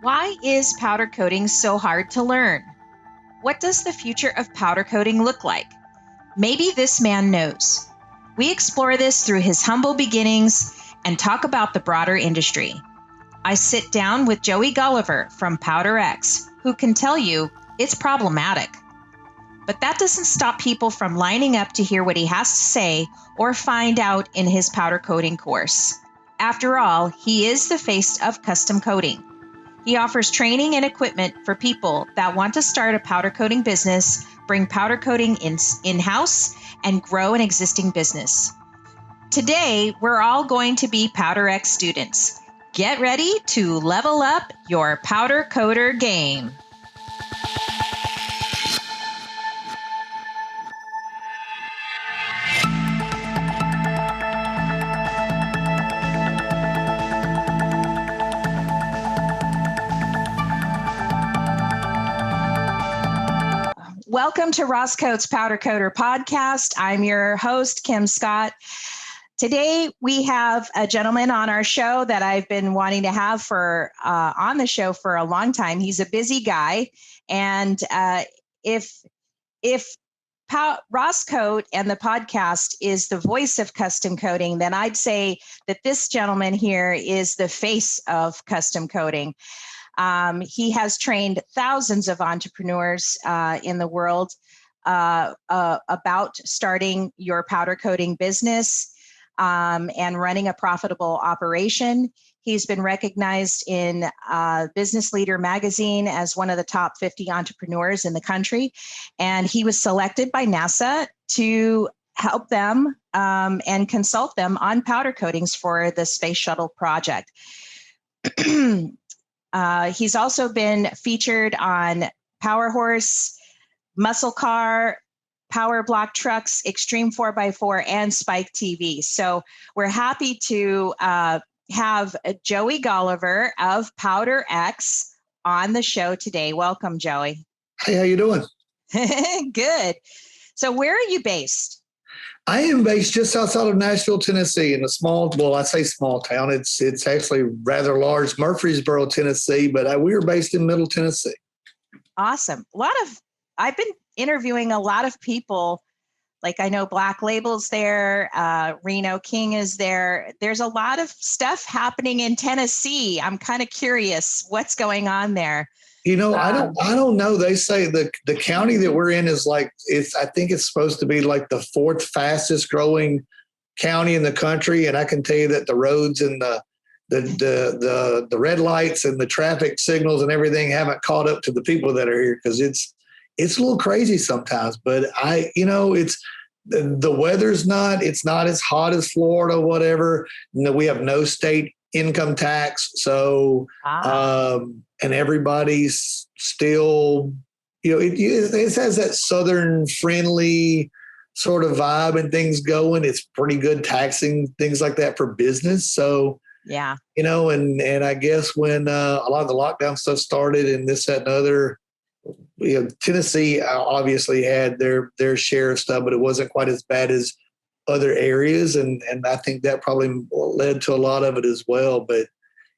Why is powder coating so hard to learn? What does the future of powder coating look like? Maybe this man knows. We explore this through his humble beginnings and talk about the broader industry. I sit down with Joey Golliver from Powder X, who can tell you it's problematic. But that doesn't stop people from lining up to hear what he has to say or find out in his powder coating course. After all, he is the face of custom coating. He offers training and equipment for people that want to start a powder coating business, bring powder coating in-house, and grow an existing business. Today, we're all going to be Powder X students. Get ready to level up your powder coater game. Welcome to Roscoe's Powder Coater Podcast. I'm your host, Kim Scott. Today, we have a gentleman on our show that I've been wanting to have on the show for a long time. He's a busy guy. And if Roscoe and the podcast is the voice of custom coating, then I'd say that this gentleman here is the face of custom coating. He has trained thousands of entrepreneurs in the world about starting your powder coating business and running a profitable operation. He's been recognized in Business Leader magazine as one of the top 50 entrepreneurs in the country. And he was selected by NASA to help them and consult them on powder coatings for the Space Shuttle project. He's also been featured on Power Horse, Muscle Car, Power Block Trucks, Extreme 4x4, and Spike TV. So we're happy to have Joey Golliver of Powder X on the show today. Welcome, Joey. Hey, how you doing? Good. So where are you based? I am based just outside of Nashville, Tennessee, in a I say small town. It's actually rather large, Murfreesboro, Tennessee, but we are based in Middle Tennessee. Awesome. I've been interviewing a lot of people. Like I know Black Label's there, Reno King is there. There's a lot of stuff happening in Tennessee. I'm kind of curious what's going on there. You know, I don't know. They say the county that we're in is I think it's supposed to be like the fourth fastest growing county in the country. And I can tell you that the roads and the red lights and the traffic signals and everything haven't caught up to the people that are here, because it's a little crazy sometimes. But it's the weather's it's not as hot as Florida, whatever. We have no state income tax. So, and everybody's still, it has that Southern friendly sort of vibe and things going. It's pretty good taxing things like that for business. So, yeah, and I guess when a lot of the lockdown stuff started and this, that, and other, Tennessee obviously had their share of stuff, but it wasn't quite as bad as other areas. And I think that probably led to a lot of it as well. But,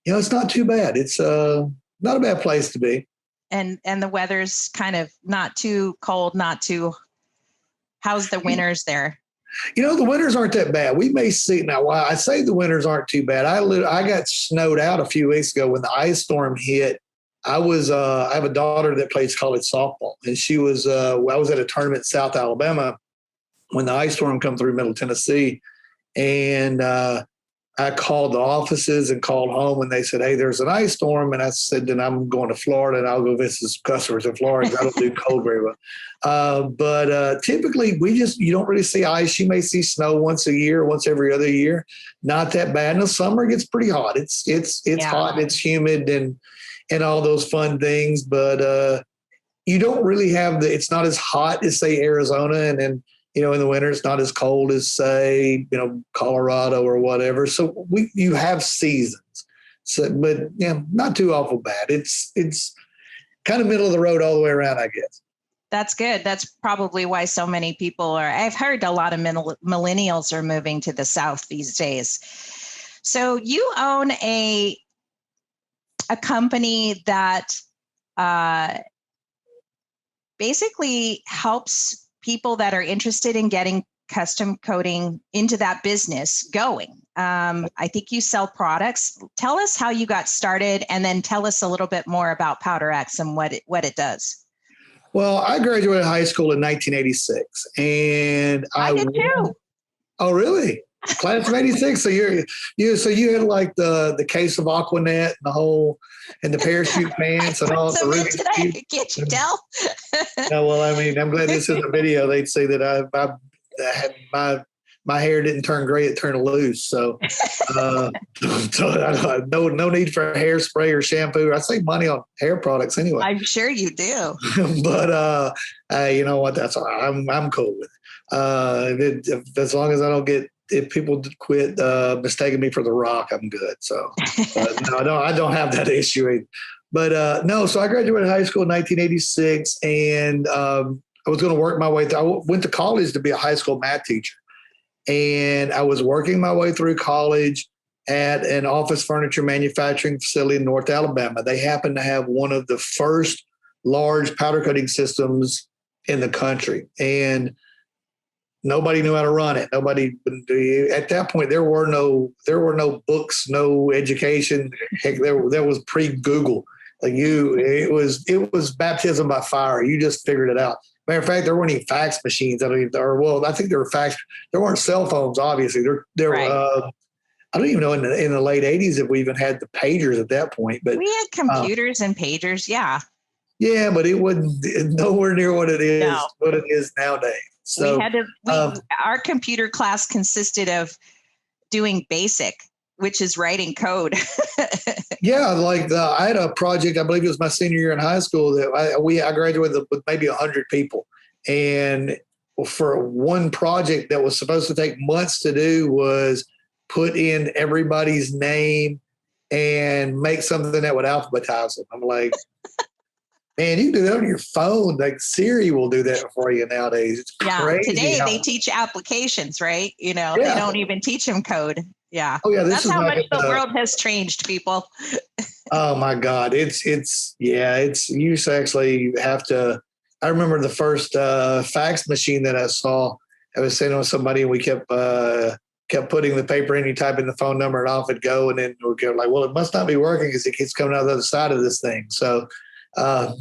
it's not too bad. It's not a bad place to be. And the weather's kind of not too cold, how's the winters there? The winters aren't that bad. We may see now. Why I say the winters aren't too bad. I got snowed out a few weeks ago when the ice storm hit. I have a daughter that plays college softball, and she was. I was at a tournament in South Alabama when the ice storm come through Middle Tennessee, and I called the offices and called home, and they said, "Hey, there's an ice storm." And I said, "Then I'm going to Florida, and I'll go visit some customers in Florida. I don't do cold very well." But typically, you don't really see ice. You may see snow once a year, once every other year. Not that bad. In the summer, it gets pretty hot. It's hot. It's humid and all those fun things. But you don't really have it's not as hot as, say, Arizona, and then in the winter it's not as cold as, say, Colorado or whatever. So you have seasons. So, but not too awful bad. It's kind of middle of the road all the way around, I guess. That's good. That's probably why so many people I've heard a lot of millennials are moving to the South these days. So you own a a company that basically helps people that are interested in getting custom coating into that business going. I think you sell products. Tell us how you got started, and then tell us a little bit more about Powder X and what it does. Well, I graduated high school in 1986, and I did too. Oh, really? Class of '86. So you had like the case of Aquanet and the parachute pants and all the Rubik's Cube. Can't you tell? No, well, I mean, I'm glad this is a video. They'd see that I had my hair didn't turn gray; it turned loose. So, no need for hairspray or shampoo. I save money on hair products anyway. I'm sure you do. But you know what? That's all right. I'm cool with it. As long as I don't get. If people quit mistaking me for The Rock, I'm good. So no, I don't have that issue. But no, so I graduated high school in 1986, and I was going to work my way through. I went to college to be a high school math teacher, and I was working my way through college at an office furniture manufacturing facility in North Alabama. They happened to have one of the first large powder coating systems in the country, and nobody knew how to run it. Nobody at that point. There were no books, no education. Heck, there was pre-Google. Like it was baptism by fire. You just figured it out. Matter of fact, there weren't any fax machines. I think there were fax. There weren't cell phones. Obviously, there right. I don't even know in the late '80s if we even had the pagers at that point. But we had computers and pagers. Yeah. Yeah, but it wasn't nowhere near what it is. No. What it is nowadays. So our computer class consisted of doing BASIC, which is writing code. Yeah, like I had a project, I believe it was my senior year in high school, that I graduated with maybe 100 people. And for one project that was supposed to take months to do was put in everybody's name and make something that would alphabetize them. I'm like, man, you can do that on your phone. Like Siri will do that for you nowadays. It's crazy. Today they teach applications, right? They don't even teach them code. Yeah. Oh yeah, that's how much the world has changed, people. Oh my God, it's you used to actually have to. I remember the first fax machine that I saw. I was sitting with somebody, and we kept putting the paper in. You type in the phone number, and off it'd go. And then we're like, well, it must not be working because it keeps coming out the other side of this thing. So. Not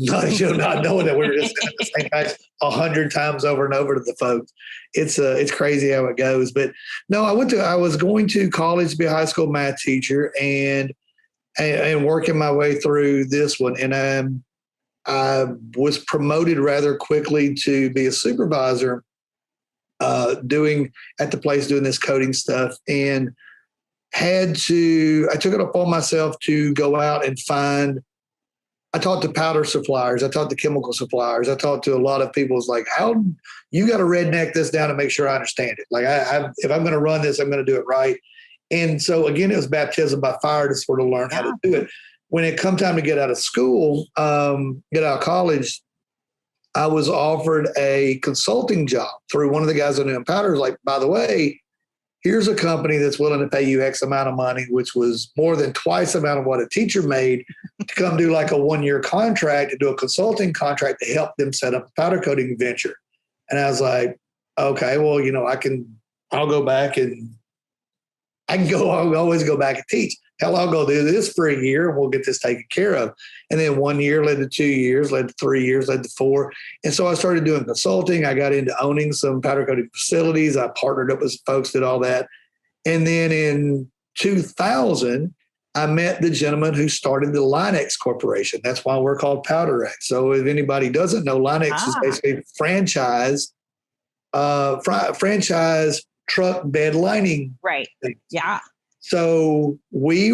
knowing that we were just saying the same guys 100 times over and over to the folks. It's crazy how it goes. But no, I was going to college to be a high school math teacher and working my way through this one. And I was promoted rather quickly to be a supervisor doing this coding stuff, and I took it upon myself to go out and I talked to powder suppliers. I talked to chemical suppliers. I talked to a lot of people. It's like, how you got to redneck this down to make sure I understand it. Like if I'm going to run this, I'm going to do it right. And so again, it was baptism by fire to sort of learn how to do it. When it come time to get out of school, get out of college, I was offered a consulting job through one of the guys I knew in powder. Like, by the way, here's a company that's willing to pay you X amount of money, which was more than twice the amount of what a teacher made, to come do like a 1-year contract, to do a consulting contract to help them set up a powder coating venture. And I was like, okay, well, I'll go back and I'll always go back and teach. Hell, I'll go do this for a year and we'll get this taken care of. And then 1 year led to 2 years, led to 3 years, led to 4. And so I started doing consulting. I got into owning some powder coating facilities. I partnered up with folks, did all that. And then in 2000, I met the gentleman who started the Linex Corporation. That's why we're called Powder X. So if anybody doesn't know, Linex is basically franchise truck bed lining. Right. Things. Yeah. So the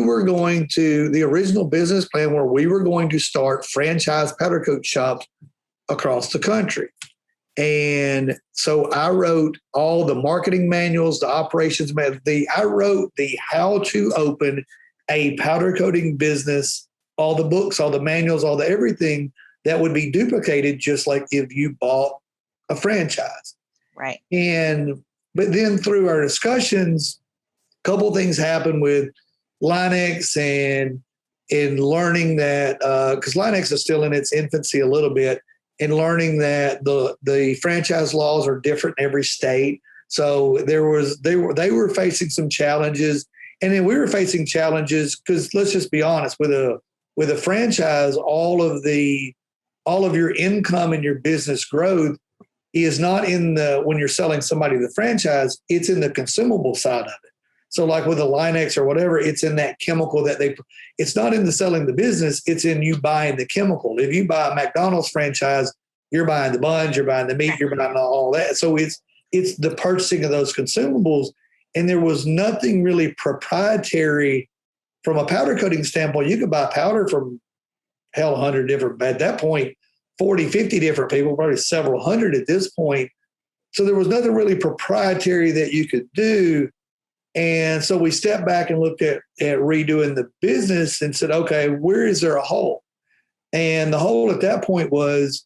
original business plan where we were going to start franchise powder coat shops across the country. And so I wrote all the marketing manuals, the operations manuals. I wrote the how to open a powder coating business, all the books, all the manuals, all the everything that would be duplicated, just like if you bought a franchise. Right. But then through our discussions, couple things happened with Linex, and in learning that, because Line-X is still in its infancy a little bit, in learning that the franchise laws are different in every state. So they were facing some challenges, and then we were facing challenges because let's just be honest, with a franchise, all of your income and your business growth is not when you're selling somebody the franchise, it's in the consumable side of it. So like with a Line-X or whatever, it's in that chemical it's not in the selling the business, it's in you buying the chemical. If you buy a McDonald's franchise, you're buying the buns, you're buying the meat, you're buying all that. So it's the purchasing of those consumables. And there was nothing really proprietary from a powder coating standpoint. You could buy powder from 100 different, at that point, 40, 50 different people, probably several hundred at this point. So there was nothing really proprietary that you could do. And so we stepped back and looked at redoing the business and said, okay, where is there a hole? And the hole at that point was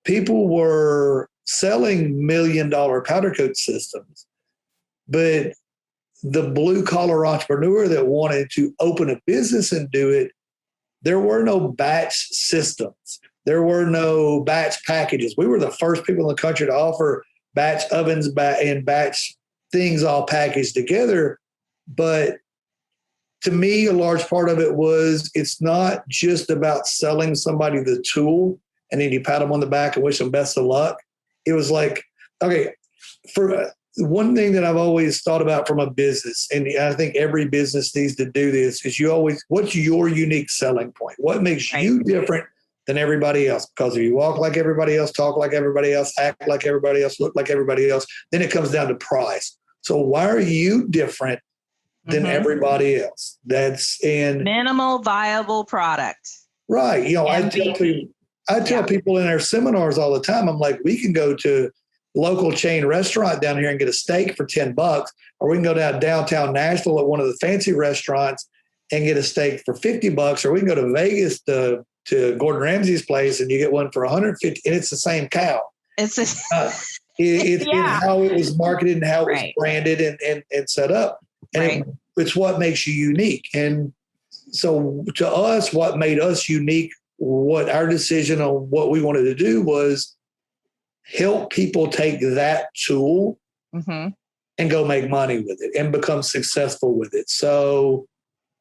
people were selling $1 million powder coat systems, but the blue collar entrepreneur that wanted to open a business and do it, there were no batch systems. There were no batch packages. We were the first people in the country to offer batch ovens and batch things all packaged together. But to me, a large part of it was it's not just about selling somebody the tool and then you pat them on the back and wish them best of luck. It was like, okay, for one thing that I've always thought about from a business, and I think every business needs to do this, is what's your unique selling point? What makes you different than everybody else? Because if you walk like everybody else, talk like everybody else, act like everybody else, look like everybody else, then it comes down to price. So why are you different than everybody else? And minimal viable product. Right. I tell people in our seminars all the time, I'm like, we can go to local chain restaurant down here and get a steak for $10, or we can go down downtown Nashville at one of the fancy restaurants and get a steak for $50, or we can go to Vegas to Gordon Ramsay's place and you get one for $150, and it's the same cow. It's how it was marketed and how it was branded and set up. And it's what makes you unique. And so to us, what made us unique, what our decision on what we wanted to do was help people take that tool and go make money with it and become successful with it. So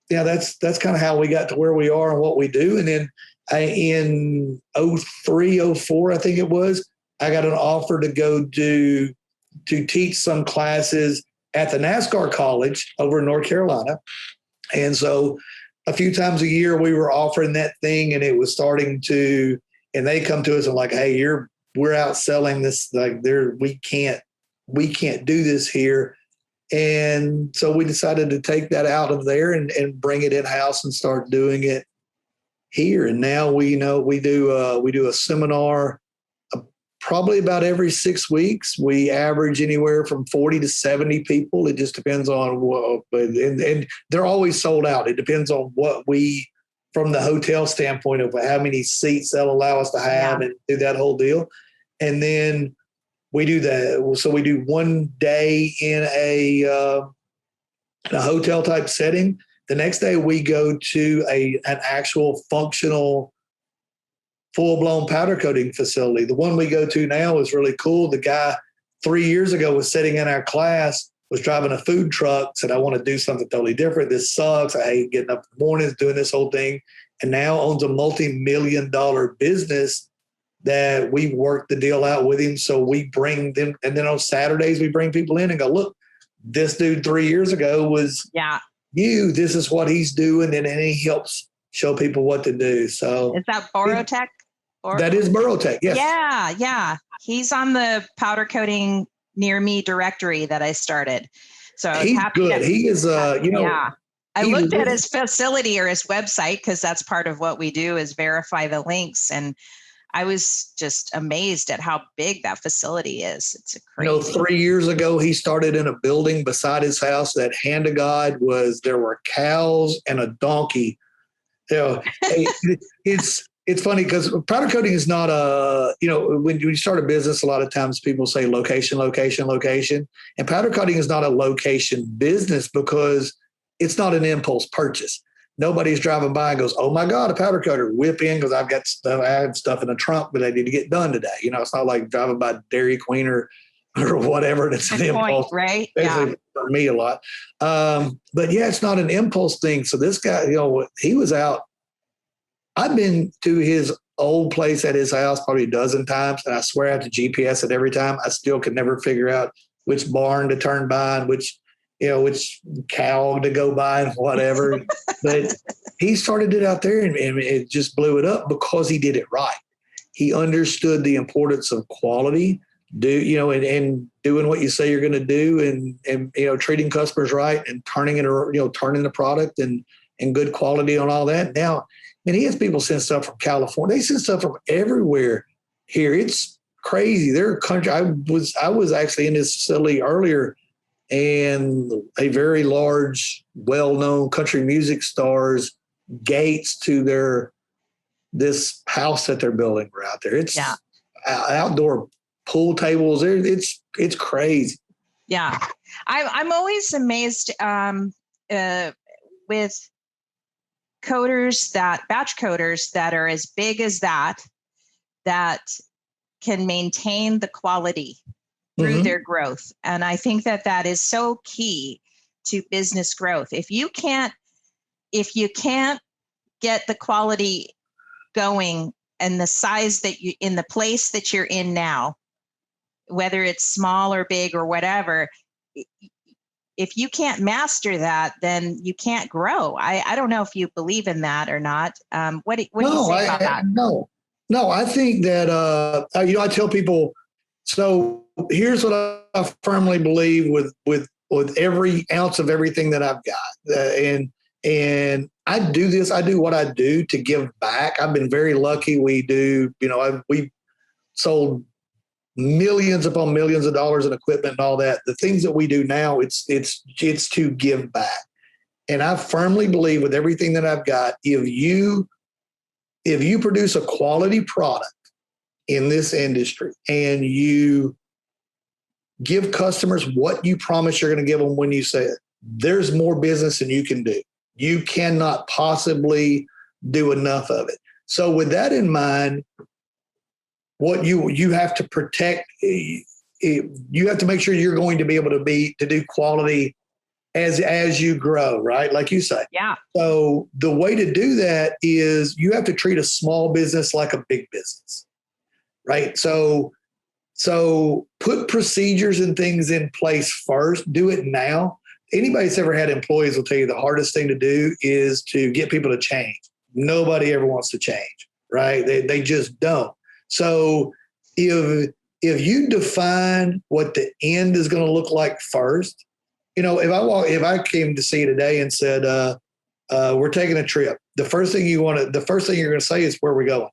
yeah, that's kind of how we got to where we are and what we do. And then in 03, 04, I think it was, I got an offer to go to teach some classes at the NASCAR college over in North Carolina. And so a few times a year we were offering that thing, and it was starting to, and they come to us and like, hey, we're out selling this, like we can't do this here. And so we decided to take that out of there and bring it in-house and start doing it here. And now we do a seminar probably about every 6 weeks. We average anywhere from 40 to 70 people. It just depends on what, and they're always sold out. It depends on what from the hotel standpoint of how many seats they'll allow us to have and do that whole deal. And then we do that. So we do one day in a hotel type setting. The next day we go to an actual functional full-blown powder coating facility. The one we go to now is really cool. The guy 3 years ago was sitting in our class, was driving a food truck, said, I want to do something totally different. This sucks. I hate getting up in the mornings, doing this whole thing. And now owns a multi-million-dollar business that we worked the deal out with him. So we bring them, and then on Saturdays, we bring people in and go, look, this dude 3 years ago was this is what he's doing. And then he helps show people what to do. So is that Borotech? That is Borotech, yes. Yeah. He's on the powder coating near me directory that I started. So he's good. He is, I looked at his facility or his website because that's part of what we do is verify the links. And I was just amazed at how big that facility is. It's a crazy. 3 years ago, he started in a building beside his house that, hand to God, there were cows and a donkey. It's funny because powder coating is not when you start a business, a lot of times people say location, location, location. And powder coating is not a location business because it's not an impulse purchase. nobody's driving by and goes, "Oh my God, a powder coater!" Whip in because I've got stuff. I have stuff in the trunk, but I need to get done today. It's not like driving by Dairy Queen or whatever. It's an impulse, right? Basically, for me a lot. But yeah, it's not an impulse thing. So this guy, he was out. I've been to his old place at his house probably a dozen times, and I swear I have to GPS it every time. I still can never figure out which barn to turn by and which cow to go by and whatever. But he started it out there, and it just blew it up because he did it right. He understood the importance of quality, and doing what you say you're going to do, and treating customers right, and turning the product and good quality on all that. Now, and he has people send stuff from California. They send stuff from everywhere here. It's crazy. They're a country. I was actually in this facility earlier, and a very large, well-known country music star's gates to this house that they're building were out there. It's outdoor pool tables. It's crazy. Yeah, I'm always amazed with batch coaters that are as big as that can maintain the quality through their growth. And I think that is so key to business growth. If you can't get the quality going and the size in the place that you're in now, whether it's small or big or whatever, if you can't master that, then you can't grow. I don't know if you believe in that or not. What do you say about that? No, I think that, I tell people, so here's what I firmly believe with every ounce of everything that I've got. And I do this, I do what I do to give back. I've been very lucky. We sold millions upon millions of dollars in equipment and all that. The things that we do now, it's to give back. And I firmly believe with everything that I've got, if you produce a quality product in this industry and you give customers what you promise you're going to give them when you say it, there's more business than you can do. You cannot possibly do enough of it. So with that in mind, what you have to protect, you have to make sure you're going to be able to do quality as you grow, right? Like you say. Yeah. So the way to do that is you have to treat a small business like a big business, right? So put procedures and things in place first. Do it now. Anybody that's ever had employees will tell you the hardest thing to do is to get people to change. Nobody ever wants to change, right? They just don't. So if you define what the end is going to look like first, if I came to see you today and said, we're taking a trip, the first thing you're going to say is where we're going,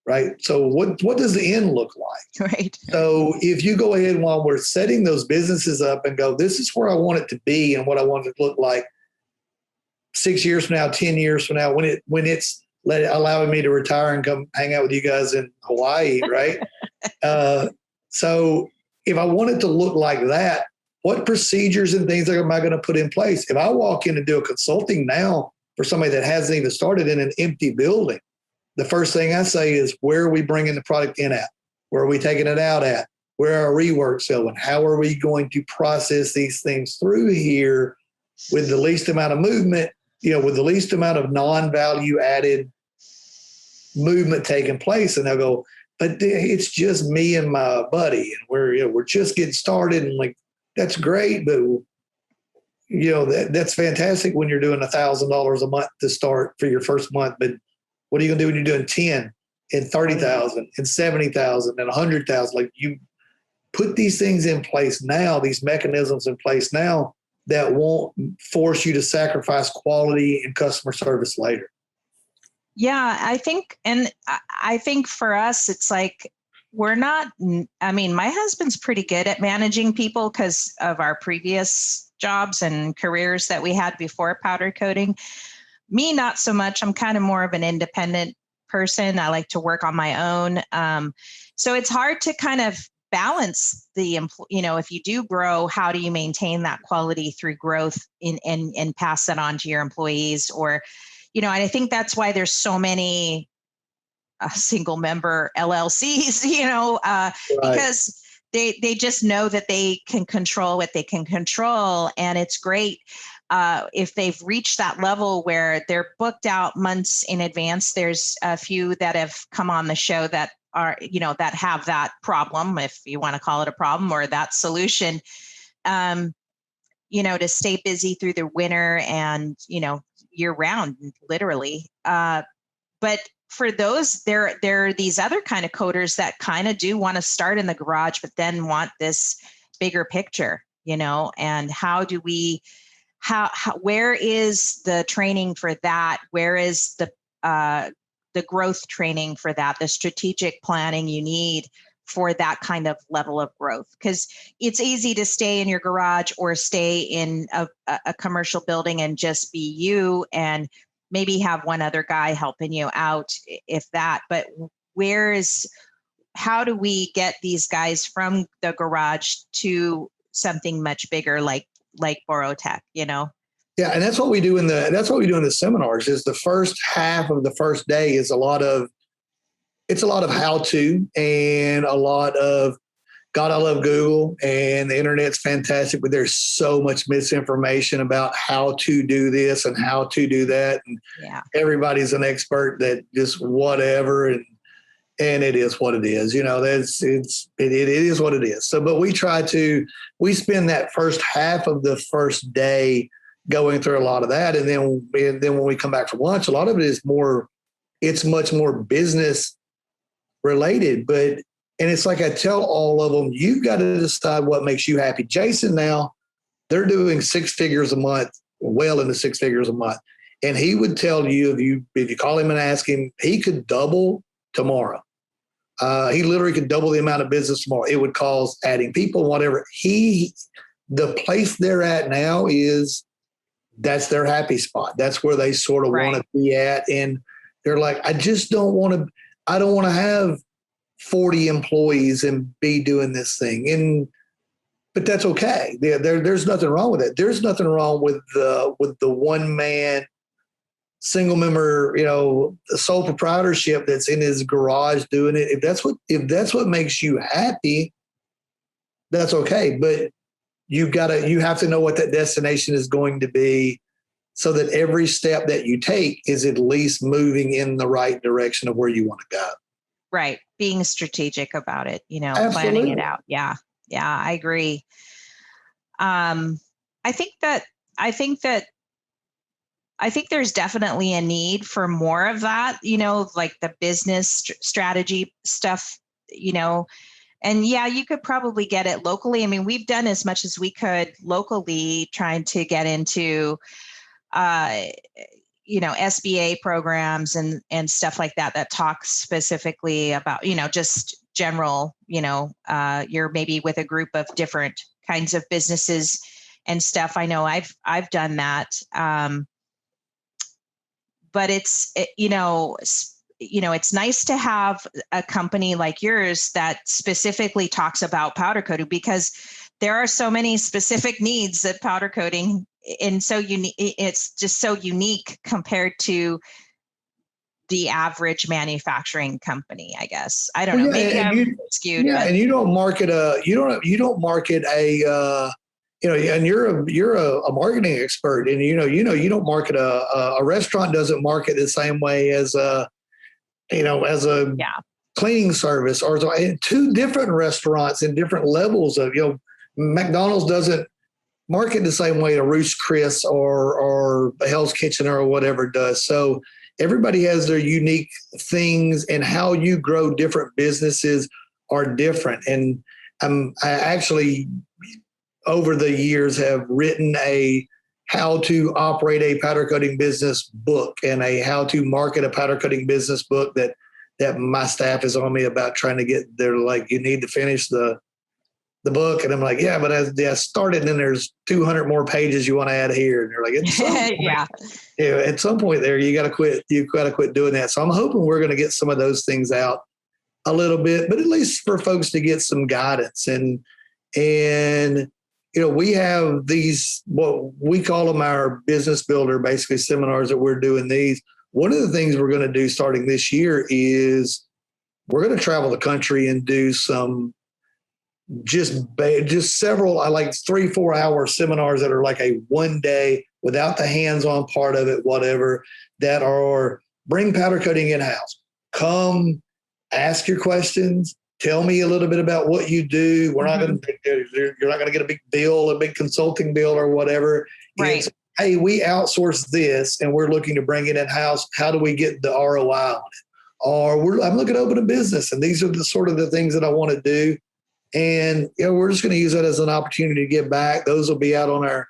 right? So what does the end look like? Right. So if you go ahead while we're setting those businesses up and go, this is where I want it to be and what I want it to look like 6 years from now, 10 years from now, when it's allowing me to retire and come hang out with you guys in Hawaii, right? So if I want it to look like that, what procedures and things am I going to put in place? If I walk in and do a consulting now for somebody that hasn't even started in an empty building, the first thing I say is, where are we bringing the product in at? Where are we taking it out at? Where are reworks going? How are we going to process these things through here with the least amount of movement, with the least amount of non-value added movement taking place? And they'll go, but it's just me and my buddy, and we're just getting started. And like, that's great, but that's fantastic when you're doing $1,000 a month to start for your first month. But what are you gonna do when you're doing 10 and 30,000 and 70,000 and 100,000? Like, you put these things in place now, these mechanisms in place now that won't force you to sacrifice quality and customer service later. Yeah, I think for us, it's like, my husband's pretty good at managing people because of our previous jobs and careers that we had before powder coating. Me, not so much. I'm kind of more of an independent person. I like to work on my own. So it's hard to kind of balance if you do grow, how do you maintain that quality through growth and pass that on to your employees? Or, and I think that's why there's so many single member LLCs, Right. because they just know that they can control what they can control. And it's great if they've reached that level where they're booked out months in advance. There's a few that have come on the show that are, that have that problem, if you want to call it a problem, or that solution, to stay busy through the winter and, year round, literally. But for those, there are these other kind of coders that kind of do want to start in the garage, but then want this bigger picture, and how do we, where is the training for that? Where is the growth training for that, the strategic planning you need for that kind of level of growth? Because it's easy to stay in your garage or stay in a commercial building and just be you, and maybe have one other guy helping you out, if that. But how do we get these guys from the garage to something much bigger, like Borotech, Yeah, and that's what we do in the seminars. Is the first half of the first day is a lot of how to, and a lot of, God, I love Google and the internet's fantastic, but there's so much misinformation about how to do this and how to do that. And everybody's an expert that just whatever. And it is what it is, it is what it is. So, but we spend that first half of the first day going through a lot of that. And then when we come back from lunch, a lot of it is it's much more business related, and it's like I tell all of them, you've got to decide what makes you happy. Jason, now they're doing 6 figures a month, well into 6 figures a month. And he would tell you, if you call him and ask him, he could double tomorrow. He literally could double the amount of business tomorrow. It would cause adding people, whatever. The place they're at now that's their happy spot. That's where they sort of want to be at. And they're like, I don't want to have 40 employees and be doing this thing. But that's okay. There's nothing wrong with it. There's nothing wrong with the one man, single member, sole proprietorship that's in his garage doing it. If that's what makes you happy, that's okay. But you have to know what that destination is going to be, so that every step that you take is at least moving in the right direction of where you want to go. Right. Being strategic about it, Absolutely. Planning it out. Yeah. Yeah, I agree. I think there's definitely a need for more of that, like the business strategy stuff, and you could probably get it locally. I mean, we've done as much as we could locally trying to get into, SBA programs and stuff like that talk specifically about, just general, you're maybe with a group of different kinds of businesses and stuff. I know I've done that. But it's nice to have a company like yours that specifically talks about powder coating, because there are so many specific needs that powder coating, and so it's just so unique compared to the average manufacturing company, I guess. I don't know. Maybe I'm skewed. Yeah, and you don't market and you're a marketing expert, and you don't market a restaurant doesn't market the same way as a cleaning service, or two different restaurants in different levels of, McDonald's doesn't market the same way a Ruth's Chris or a Hell's Kitchen or whatever does. So everybody has their unique things, and how you grow different businesses are different. And I actually, over the years, have written a how to operate a powder coating business book and a how to market a powder coating business book that my staff is on me about trying to get. They're like, you need to finish the book. And I'm like, yeah, but I started, and then there's 200 more pages you want to add here. And they're like, at some point there, you got to quit. You got to quit doing that. So I'm hoping we're going to get some of those things out a little bit, but at least for folks to get some guidance. And we have these, what we call them our business builder, basically seminars that we're doing these. One of the things we're going to do starting this year is we're going to travel the country and do some just several, like 3-4 hour seminars that are like a one day without the hands-on part of it, whatever, that are bring powder coating in-house. Come ask your questions. Tell me a little bit about what you do. We're not going to, you're not going to get a big bill, a big consulting bill or whatever. Right. It's, hey, we outsource this and we're looking to bring it in-house. How do we get the ROI on it? Or I'm looking to open a business and these are the sort of the things that I want to do. And we're just going to use that as an opportunity to give back. Those will be out on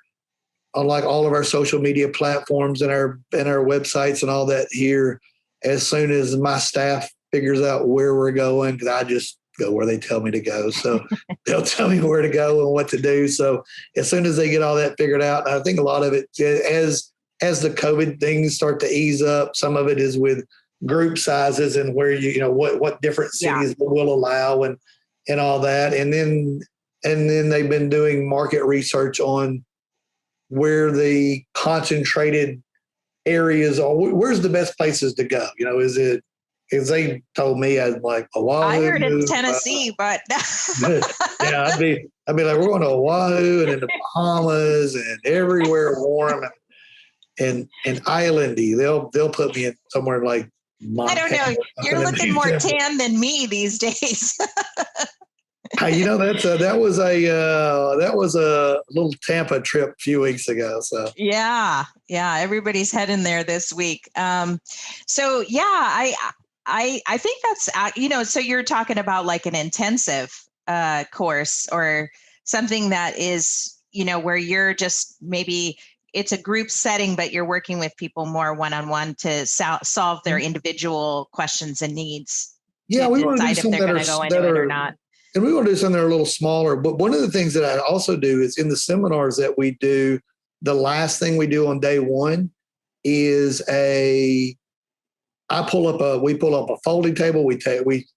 like all of our social media platforms and our websites and all that here as soon as my staff figures out where we're going, because I just go where they tell me to go. So they'll tell me where to go and what to do. So as soon as they get all that figured out, I think a lot of it, as the COVID things start to ease up, some of it is with group sizes and where what different cities will allow and all that. And then they've been doing market research on where the concentrated areas are. Where's the best places to go? Because they told me I'd like Oahu. I heard it's Tennessee, but yeah, I'd be like, we're going to Oahu and in the Bahamas and everywhere warm and islandy. They'll put me in somewhere like Montana. I don't know. You're looking more tan than me these days. That was a little Tampa trip a few weeks ago. So yeah, everybody's heading there this week. So yeah, I think that's so you're talking about like an intensive course or something that is where you're just maybe it's a group setting, but you're working with people more one-on-one to solve their individual questions and needs. Yeah, we want to do if they're going to go into it or not. And we want to do something that are a little smaller. But one of the things that I also do is in the seminars that we do, the last thing we do on day one is we pull up a folding table.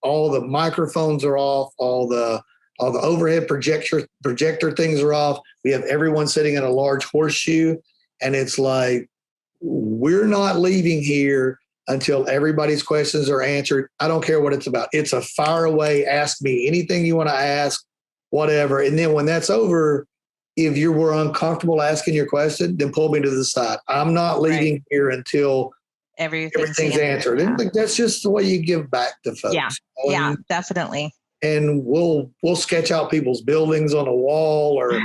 All the microphones are off, all the overhead projector things are off. We have everyone sitting in a large horseshoe, and it's like, we're not leaving here until everybody's questions are answered. I don't care what it's about. It's a fire away, ask me anything you want to ask, whatever. And then when that's over, if you were uncomfortable asking your question, then pull me to the side. I'm not leaving here until everything's answered. Yeah. And that's just the way you give back to folks. Yeah, definitely. And we'll sketch out people's buildings on a wall, or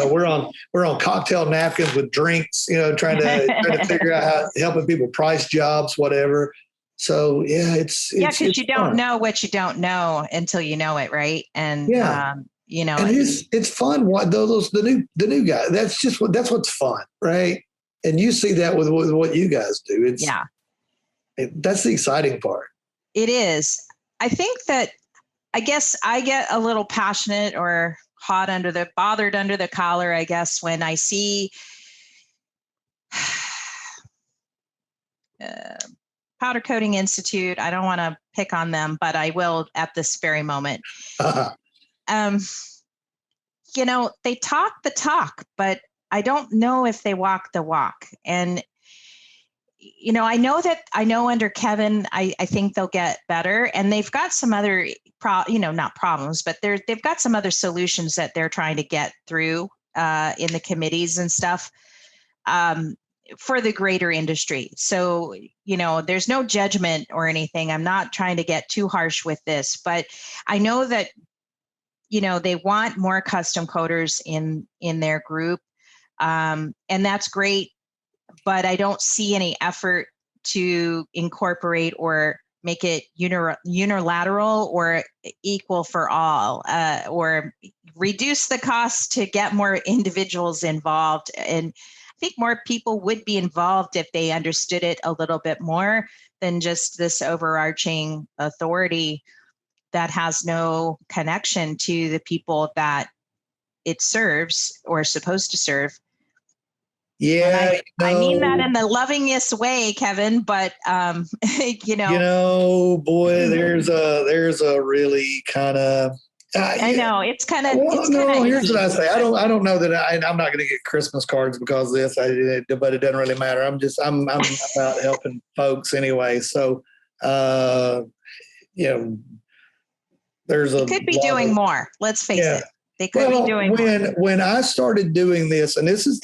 we're on cocktail napkins with drinks, trying to figure out how helping people price jobs, whatever. So it's because you don't know what you don't know until you know it, right? And and it's fun. What the new guy? That's what's fun, right? And you see that with what you guys do. That's the exciting part. It is. I think that. I guess I get a little passionate or bothered under the collar, I guess, when I see Powder Coating Institute. I don't want to pick on them, but I will at this very moment. They talk the talk, but I don't know if they walk the walk. And I know under Kevin, I think they'll get better, and they've got some other not problems, but they've got some other solutions that they're trying to get through in the committees and stuff for the greater industry. So, there's no judgment or anything. I'm not trying to get too harsh with this, but I know that, they want more custom coaters in their group. And that's great, but I don't see any effort to incorporate or make it unilateral or equal for all, or reduce the cost to get more individuals involved. And I think more people would be involved if they understood it a little bit more than just this overarching authority that has no connection to the people that it serves or is supposed to serve. Yeah, I mean that in the lovingest way, Kevin, but boy, there's a really kind of I know it's kind of well, no. Here's icky. what I say. I don't know that I'm not going to get Christmas cards because of this. But it doesn't really matter. I'm about helping folks anyway. So, you know, there's They could be doing more. Let's face it. They could be doing more. When I started doing this, and this is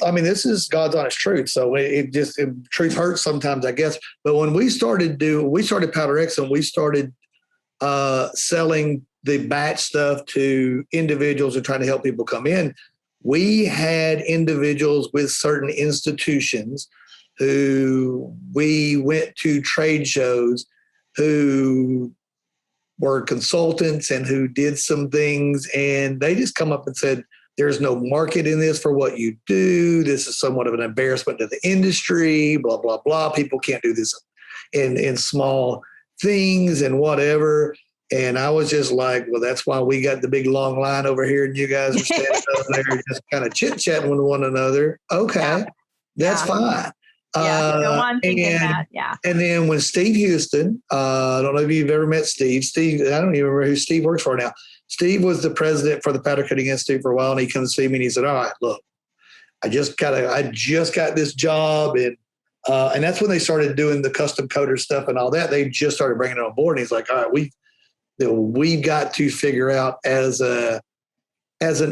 God's honest truth. So truth hurts sometimes, I guess. But when we started Powder X, and we started selling the batch stuff to individuals and trying to help people come in, we had individuals with certain institutions who we went to trade shows who were consultants and who did some things, and they just come up and said, there's no market in this for what you do. This is somewhat of an embarrassment to the industry, blah, blah, blah. People can't do this in small things and whatever. And I was just like, well, that's why we got the big long line over here and you guys are standing over there just kind of chit-chatting with one another. Okay, that's fine. Go on thinking that. Yeah. And then when Steve Houston, I don't know if you've ever met Steve. I don't even remember who Steve works for now. Steve was the president for the Powder Coating Institute for a while, and he comes to see me and he said, all right, look, I just got this job, and that's when they started doing the custom coder stuff and all that. They just started bringing it on board. And he's like, all right, we've got to figure out as an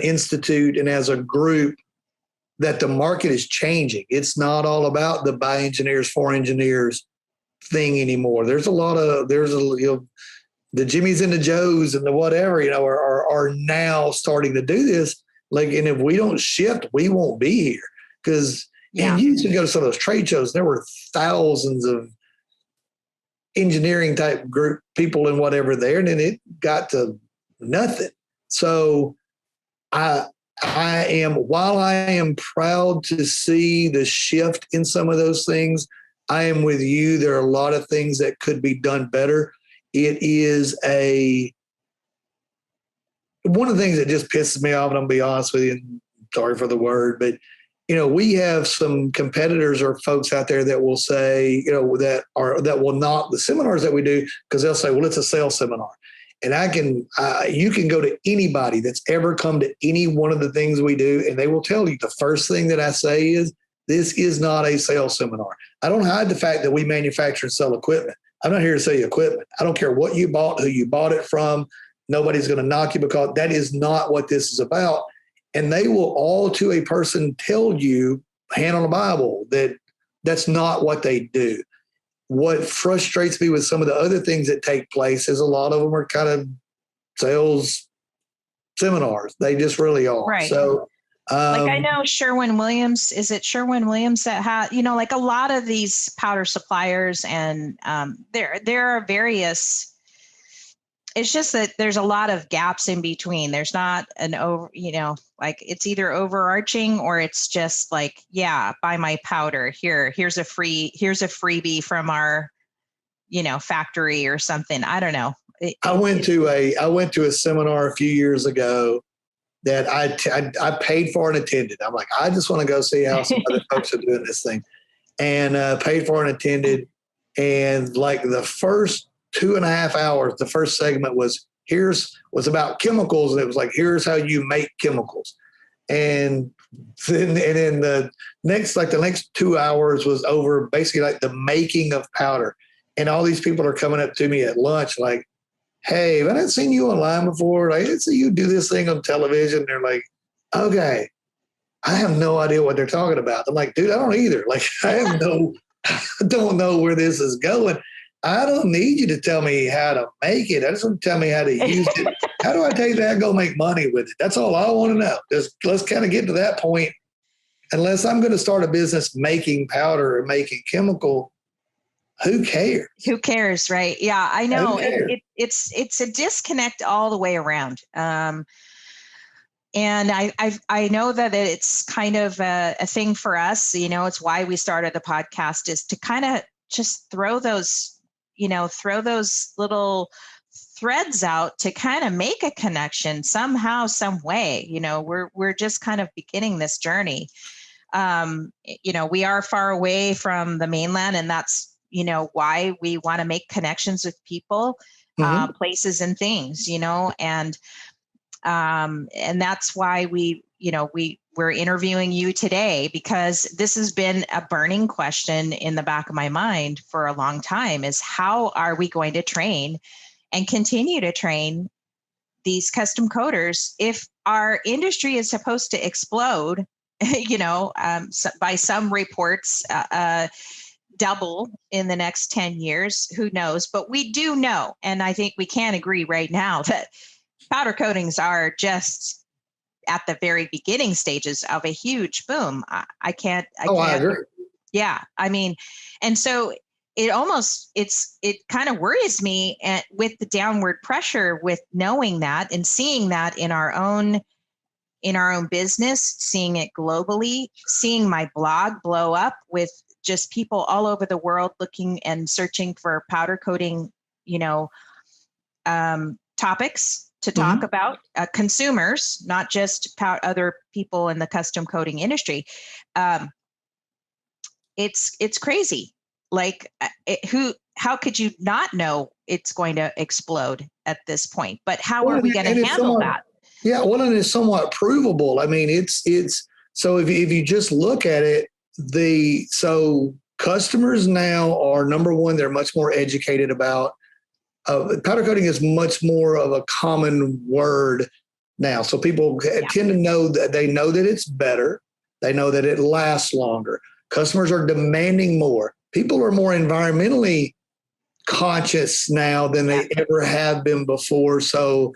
institute and as a group that the market is changing. It's not all about the by engineers for engineers thing anymore. There's the Jimmys and the Joes and the whatever, are now starting to do this. Like, and if we don't shift, we won't be here. Because and you used to go to some of those trade shows, there were thousands of engineering type group people and whatever there, and then it got to nothing. So while I am proud to see the shift in some of those things, I am with you. There are a lot of things that could be done better. It is one of the things that just pisses me off, and I'm going to be honest with you, and sorry for the word, but we have some competitors or folks out there that will say, that will knock the seminars that we do, because they'll say, well, it's a sales seminar. And you can go to anybody that's ever come to any one of the things we do, and they will tell you the first thing that I say is, this is not a sales seminar. I don't hide the fact that we manufacture and sell equipment. I'm not here to sell you equipment. I don't care what you bought, who you bought it from. Nobody's going to knock you, because that is not what this is about. And they will all to a person tell you, hand on the Bible, that that's not what they do. What frustrates me with some of the other things that take place is a lot of them are kind of sales seminars. They just really are. Right. So, I know Sherwin-Williams, is it Sherwin-Williams that had, like a lot of these powder suppliers, and there are various, it's just that there's a lot of gaps in between. There's not an it's either overarching or it's just like, buy my powder. Here's a freebie from our, factory or something. I don't know. I went to a seminar a few years ago that I paid for and attended. I'm like, I just want to go see how some other folks are doing this thing, and paid for and attended. And like the first 2.5 hours, the first segment was about chemicals, and it was like, here's how you make chemicals. And then the next 2 hours was over basically like the making of powder. And all these people are coming up to me at lunch like, hey, have I not seen you online before? Like, I didn't see you do this thing on television. They're like, okay, I have no idea what they're talking about. I'm like, dude, I don't either. Like, I don't know where this is going. I don't need you to tell me how to make it. I just want to tell me how to use it. How do I take that and go make money with it? That's all I want to know. Just let's kind of get to that point. Unless I'm going to start a business making powder or making chemical, who cares? Who cares, right? Yeah, I know. It's a disconnect all the way around. And I know that it's kind of a thing for us. It's why we started the podcast, is to kind of just throw those little threads out to kind of make a connection somehow, some way. We're just kind of beginning this journey. We are far away from the mainland, and that's, why we want to make connections with people, places and things, and that's why we're interviewing you today, because this has been a burning question in the back of my mind for a long time, is how are we going to train and continue to train these custom coders if our industry is supposed to explode, by some reports, double in the next 10 years, who knows? But we do know, and I think we can agree right now, that powder coatings are just at the very beginning stages of a huge boom. I can't. I agree. Yeah, I mean, and so it kind of worries me, with the downward pressure, with knowing that and seeing that in our own business, seeing it globally, seeing my blog blow up with just people all over the world looking and searching for powder coating, topics to talk about, consumers, not just other people in the custom coating industry. It's crazy. Like, how could you not know it's going to explode at this point? But how are we going to handle that? Yeah, well, and it's somewhat provable. I mean, it's so if you just look at it, so customers now are, number one, they're much more educated about. Powder coating is much more of a common word now. So people tend to know that it's better. They know that it lasts longer. Customers are demanding more. People are more environmentally conscious now than they ever have been before. So,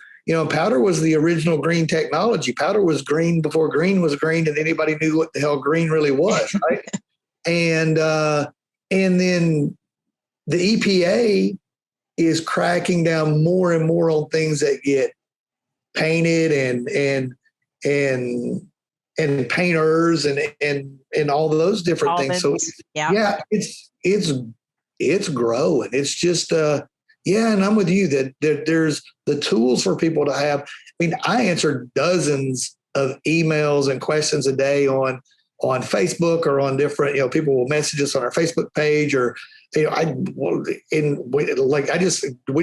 powder was the original green technology. Powder was green before green was green, and anybody knew what the hell green really was, right? And then the EPA is cracking down more and more on things that get painted and painters and all those different things. So it's growing. It's just and I'm with you that there's the tools for people to have. I mean, I answer dozens of emails and questions a day on Facebook or on different, people will message us on our Facebook page, or we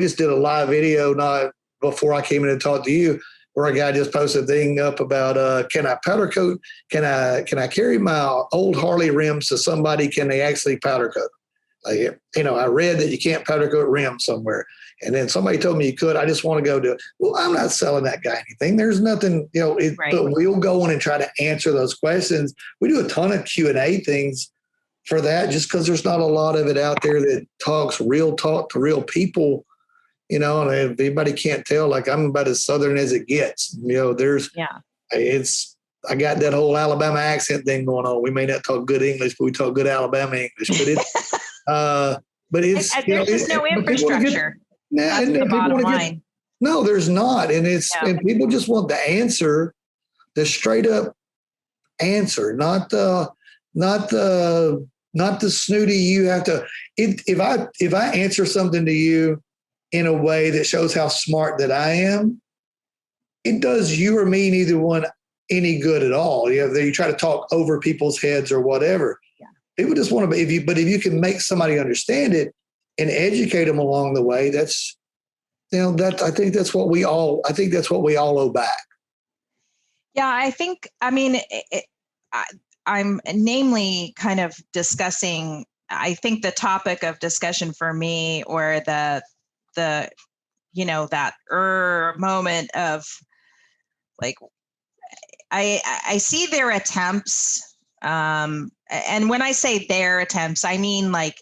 just did a live video not before I came in and talked to you, where a guy just posted a thing up about can I powder coat? Can I carry my old Harley rims to somebody? Can they actually powder coat? I read that you can't powder coat rims somewhere, and then somebody told me you could. I just want to go to. Well, I'm not selling that guy anything. There's nothing, but we'll go in and try to answer those questions. We do a ton of Q&A things for that, just because there's not a lot of it out there that talk to real people, and if anybody can't tell, like, I'm about as Southern as it gets, I got that whole Alabama accent thing going on. We may not talk good English, but we talk good Alabama English, but it's there's just no infrastructure. That's the bottom line. No, there's not. And and people just want the answer, the straight up answer, not the snooty, you have to, if I answer something to you in a way that shows how smart that I am, it does you or me, neither one, any good at all. You try to talk over people's heads or whatever. Yeah. People just want to, if you can make somebody understand it and educate them along the way, that's, I think that's what we all owe back. Yeah, I'm namely kind of discussing, I think the topic of discussion for me, or the that moment of, like, I see their attempts, and when I say their attempts, I mean like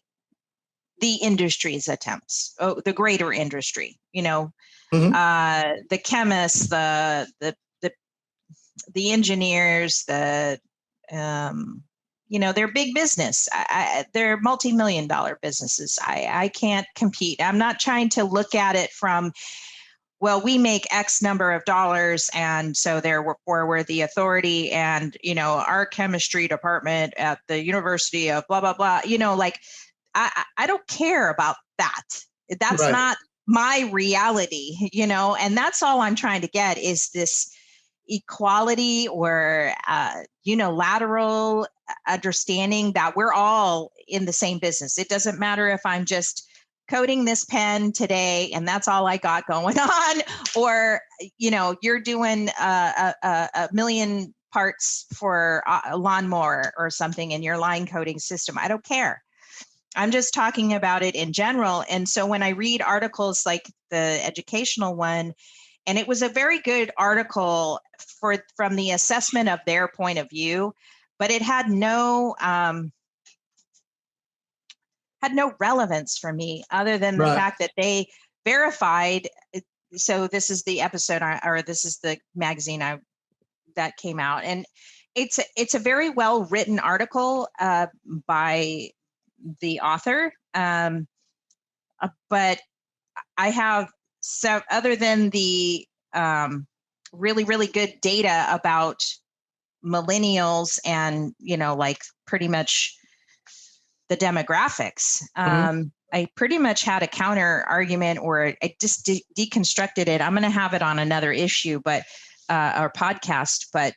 the industry's attempts, the greater industry, the chemists, the engineers, they're big business. They're multi-million-dollar businesses. I can't compete. I'm not trying to look at it from, well, we make X number of dollars, and so therefore we're the authority, and, our chemistry department at the University of blah, blah, blah, I don't care about that. That's right. Not my reality, and that's all I'm trying to get, is this equality, or, unilateral understanding that we're all in the same business. It doesn't matter if I'm just coating this pen today and that's all I got going on, or you're doing a million parts for a lawnmower or something in your line coating system. I don't care. I'm just talking about it in general. And so when I read articles like the educational one, and it was a very good article from the assessment of their point of view, but it had no relevance for me other than the fact that they verified. So this is the episode, or this is the magazine that came out, and it's a very well written article by the author. But I have other than the really, really good data about millennials and, like pretty much the demographics. I pretty much had a counter argument, or I just deconstructed it. I'm going to have it on another issue, but our podcast. But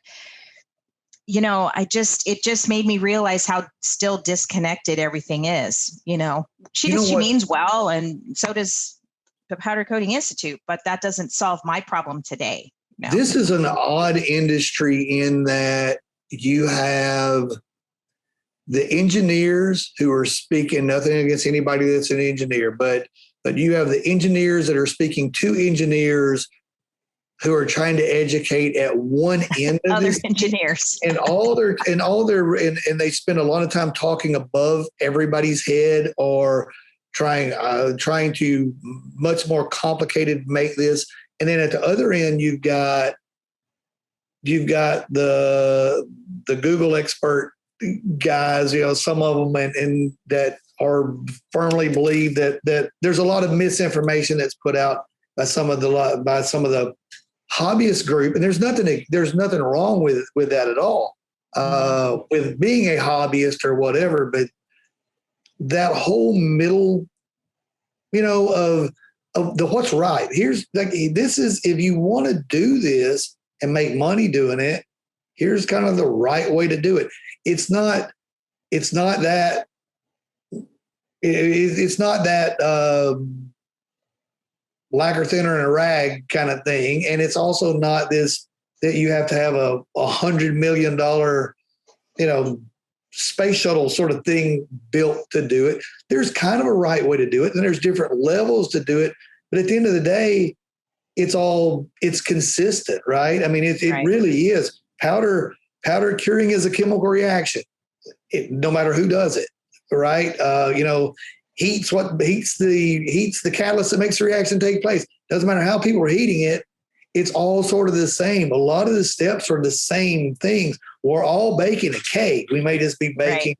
it just made me realize how still disconnected everything is. She means well, and so does the Powder Coating Institute, but that doesn't solve my problem today. No. This is an odd industry in that you have the engineers who are speaking, nothing against anybody that's an engineer, but you have the engineers that are speaking to engineers who are trying to educate at one end of other this engineers, and they spend a lot of time talking above everybody's head, or trying to much more complicated make this. And then at the other end, you've got the Google expert guys, some of them, and that are firmly believe that there's a lot of misinformation that's put out by some of the hobbyist group, and there's nothing wrong with that at all, with being a hobbyist or whatever. But that whole middle, of the what's right. Here's this is, if you want to do this and make money doing it, here's kind of the right way to do it. It's not that lacquer thinner in a rag kind of thing. And it's also not this that you have to have a $100 million, space shuttle sort of thing built to do it. There's kind of a right way to do it, and there's different levels to do it. But at the end of the day, it's consistent, right? I mean, it really is. Powder curing is a chemical reaction, no matter who does it, right? Heats the catalyst that makes the reaction take place. Doesn't matter how people are heating it. It's all sort of the same. A lot of the steps are the same things. We're all baking a cake. We may just be baking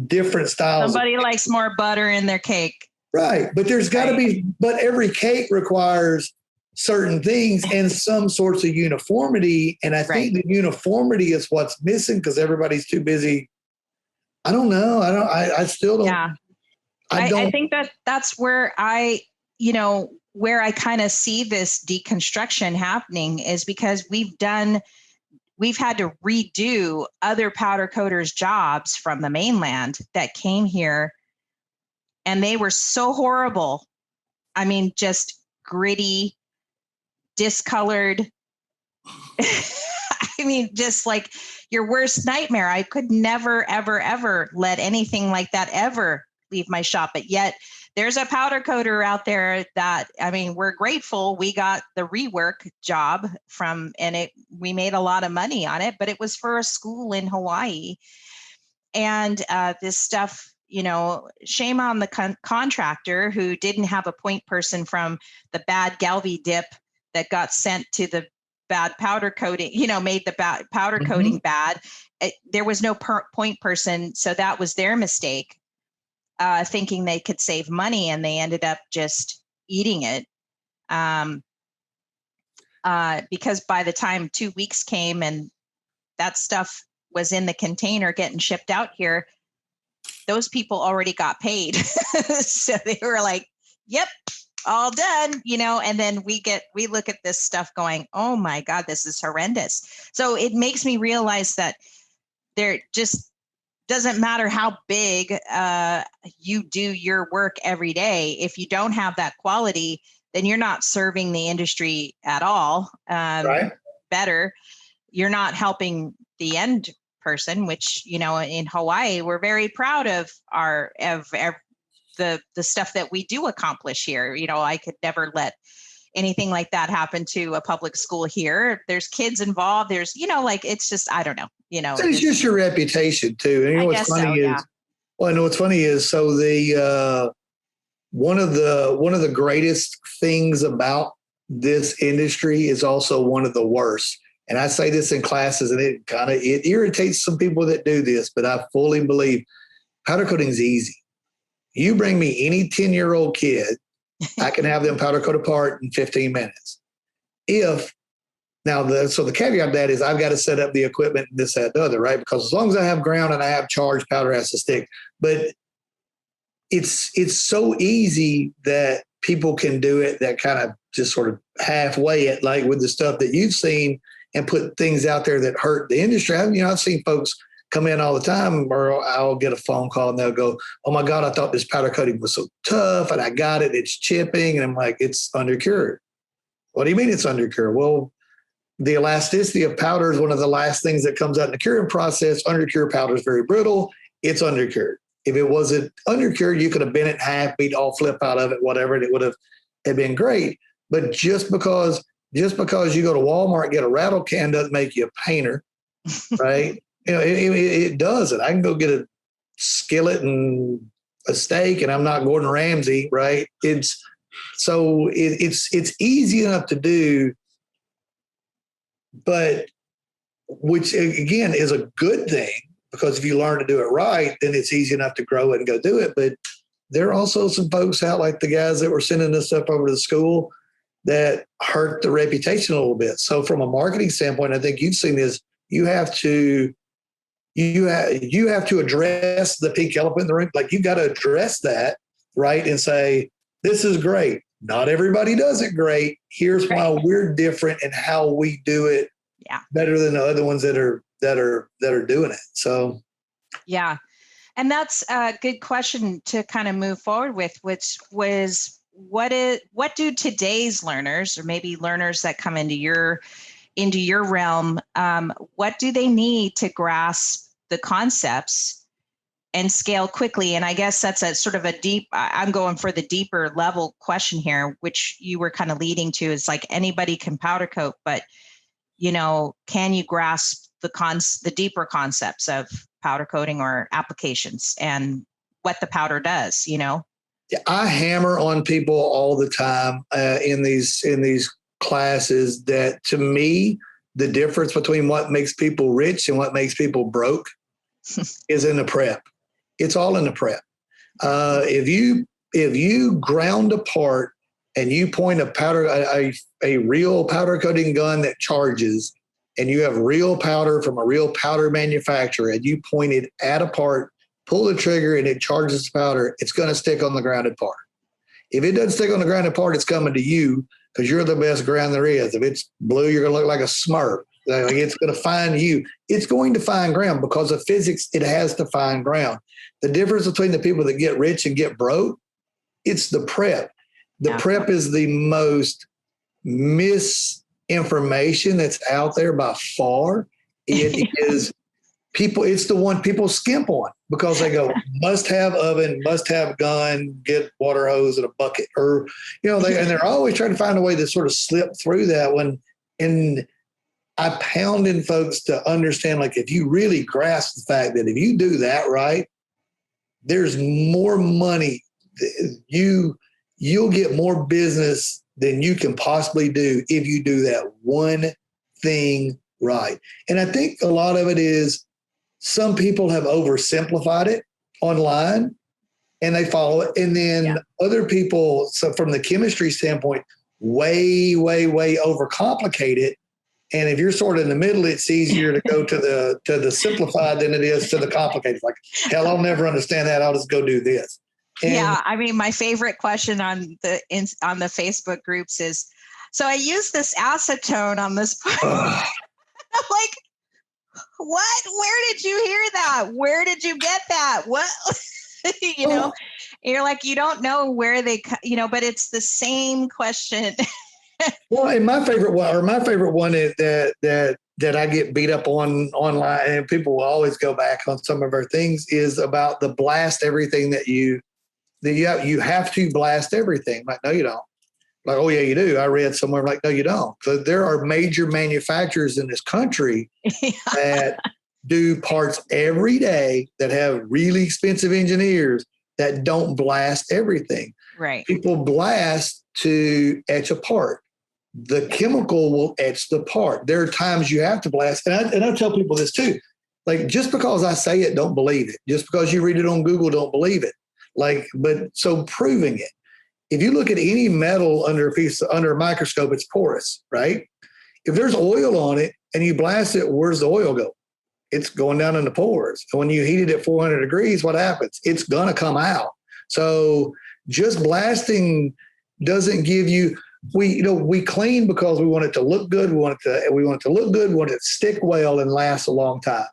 different styles. Somebody likes more butter in their cake. Right. But there's got to be, but every cake requires certain things and some sorts of uniformity. And I think the uniformity is what's missing because everybody's too busy. I don't know. I still don't. Yeah. I think that's where where I kind of see this deconstruction happening is because we've had to redo other powder coaters' jobs from the mainland that came here, and they were so horrible. I mean, just gritty, discolored. I mean, just like your worst nightmare. I could never, ever, ever let anything like that ever leave my shop. But yet there's a powder coater out there that, I mean, we're grateful we got the rework job from, and we made a lot of money on it, but it was for a school in Hawaii. And this stuff, shame on the contractor who didn't have a point person from the bad Galvy dip that got sent to the bad powder coating, made the powder coating bad. There was no point person. So that was their mistake. Thinking they could save money, and they ended up just eating it. Because by the time 2 weeks came and that stuff was in the container getting shipped out here, those people already got paid. So they were like, yep, all done, and then we look at this stuff going, oh my God, this is horrendous. So it makes me realize that there just doesn't matter how big you do your work every day. If you don't have that quality, then you're not serving the industry at all. Right. Better, you're not helping the end person, which, in Hawaii, we're very proud of the stuff that we do accomplish here. I could never let anything like that happen to a public school here. There's kids involved. There's, it's just, I don't know, It's just your reputation too. And what's funny is, yeah. Well, I know what's funny is, so the one of the greatest things about this industry is also one of the worst. And I say this in classes, and it irritates some people that do this, but I fully believe powder coating is easy. You bring me any 10-year-old kid, I can have them powder coat apart in 15 minutes. So the caveat of that is I've got to set up the equipment, this, that, the other, right? Because as long as I have ground and I have charge, powder has to stick. But it's so easy that people can do it that kind of just sort of halfway it, like with the stuff that you've seen, and put things out there that hurt the industry. I've seen folks come in all the time, or I'll get a phone call and they'll go, "Oh my God, I thought this powder coating was so tough and I got it, it's chipping." And I'm like, "It's undercured." "What do you mean it's undercured?" "Well, the elasticity of powder is one of the last things that comes out in the curing process. Undercured powder is very brittle. It's undercured. If it wasn't undercured, you could have bent it in half, beat all flip out of it, whatever, and it would have been great." But just because you go to Walmart and get a rattle can doesn't make you a painter, right? It doesn't. I can go get a skillet and a steak, and I'm not Gordon Ramsay, right? It's easy enough to do, but which again is a good thing, because if you learn to do it right, then it's easy enough to grow it and go do it. But there are also some folks out, like the guys that were sending this stuff over to the school, that hurt the reputation a little bit. So from a marketing standpoint, I think you've seen this. You have to address the pink elephant in the room. Like, you've got to address that, right? And say, this is great. Not everybody does it great. Here's why we're different and how we do it better than the other ones that are doing it. So, yeah. And that's a good question to kind of move forward with, which was, what do today's learners, or maybe learners that come into your realm, what do they need to grasp the concepts and scale quickly? And I guess that's a sort of I'm going for the deeper level question here, which you were kind of leading to. Is like, anybody can powder coat, but can you grasp the deeper concepts of powder coating or applications and what the powder does? I hammer on people all the time in these classes that, to me, the difference between what makes people rich and what makes people broke is in the prep. It's all in the prep. If you ground apart and you point a real powder coating gun that charges, and you have real powder from a real powder manufacturer, and you point it at a part, pull the trigger, and it charges the powder, it's going to stick on the grounded part. If it doesn't stick on the grounded part, it's coming to you, because you're the best ground there is. If it's blue, you're going to look like a Smurf. Like, it's going to find you. It's going to find ground because of physics. It has to find ground. The difference between the people that get rich and get broke, it's the prep. The prep is the most misinformation that's out there by far. It is people. It's the one people skimp on, because they go, must have oven, must have gun, get water hose and a bucket, or and they're always trying to find a way to sort of slip through that one. And I pound in folks to understand, like, if you really grasp the fact that if you do that right, there's more money. You'll get more business than you can possibly do if you do that one thing right. And I think a lot of it is, some people have oversimplified it online and they follow it. And then other people, so from the chemistry standpoint, way, way, way overcomplicate it. And if you're sort of in the middle, it's easier to go to the simplified than it is to the complicated. Like, hell, I'll never understand that. I'll just go do this. And I mean, my favorite question on the Facebook groups is, so I use this acetone on this part. I'm like, What? Where did you hear that? Where did you get that? What? You're like, you don't know where they, but it's the same question. Well, and my favorite one is that I get beat up on online, and people will always go back on some of our things, is about the blast everything that you have to blast everything. Like, no, you don't. Like, oh yeah, you do. I read somewhere like, no, you don't. So there are major manufacturers in this country that do parts every day that have really expensive engineers that don't blast everything. Right. People blast to etch a part. The chemical will etch the part. There are times you have to blast. And I tell people this too. Like, just because I say it, don't believe it. Just because you read it on Google, don't believe it. So proving it. If you look at any metal under a microscope, it's porous, right? If there's oil on it and you blast it, where's the oil go? It's going down in the pores. And when you heat it at 400 degrees, what happens? It's going to come out. So just blasting doesn't give you, we clean because we want it to look good. We want it to look good. We want it to stick well and last a long time.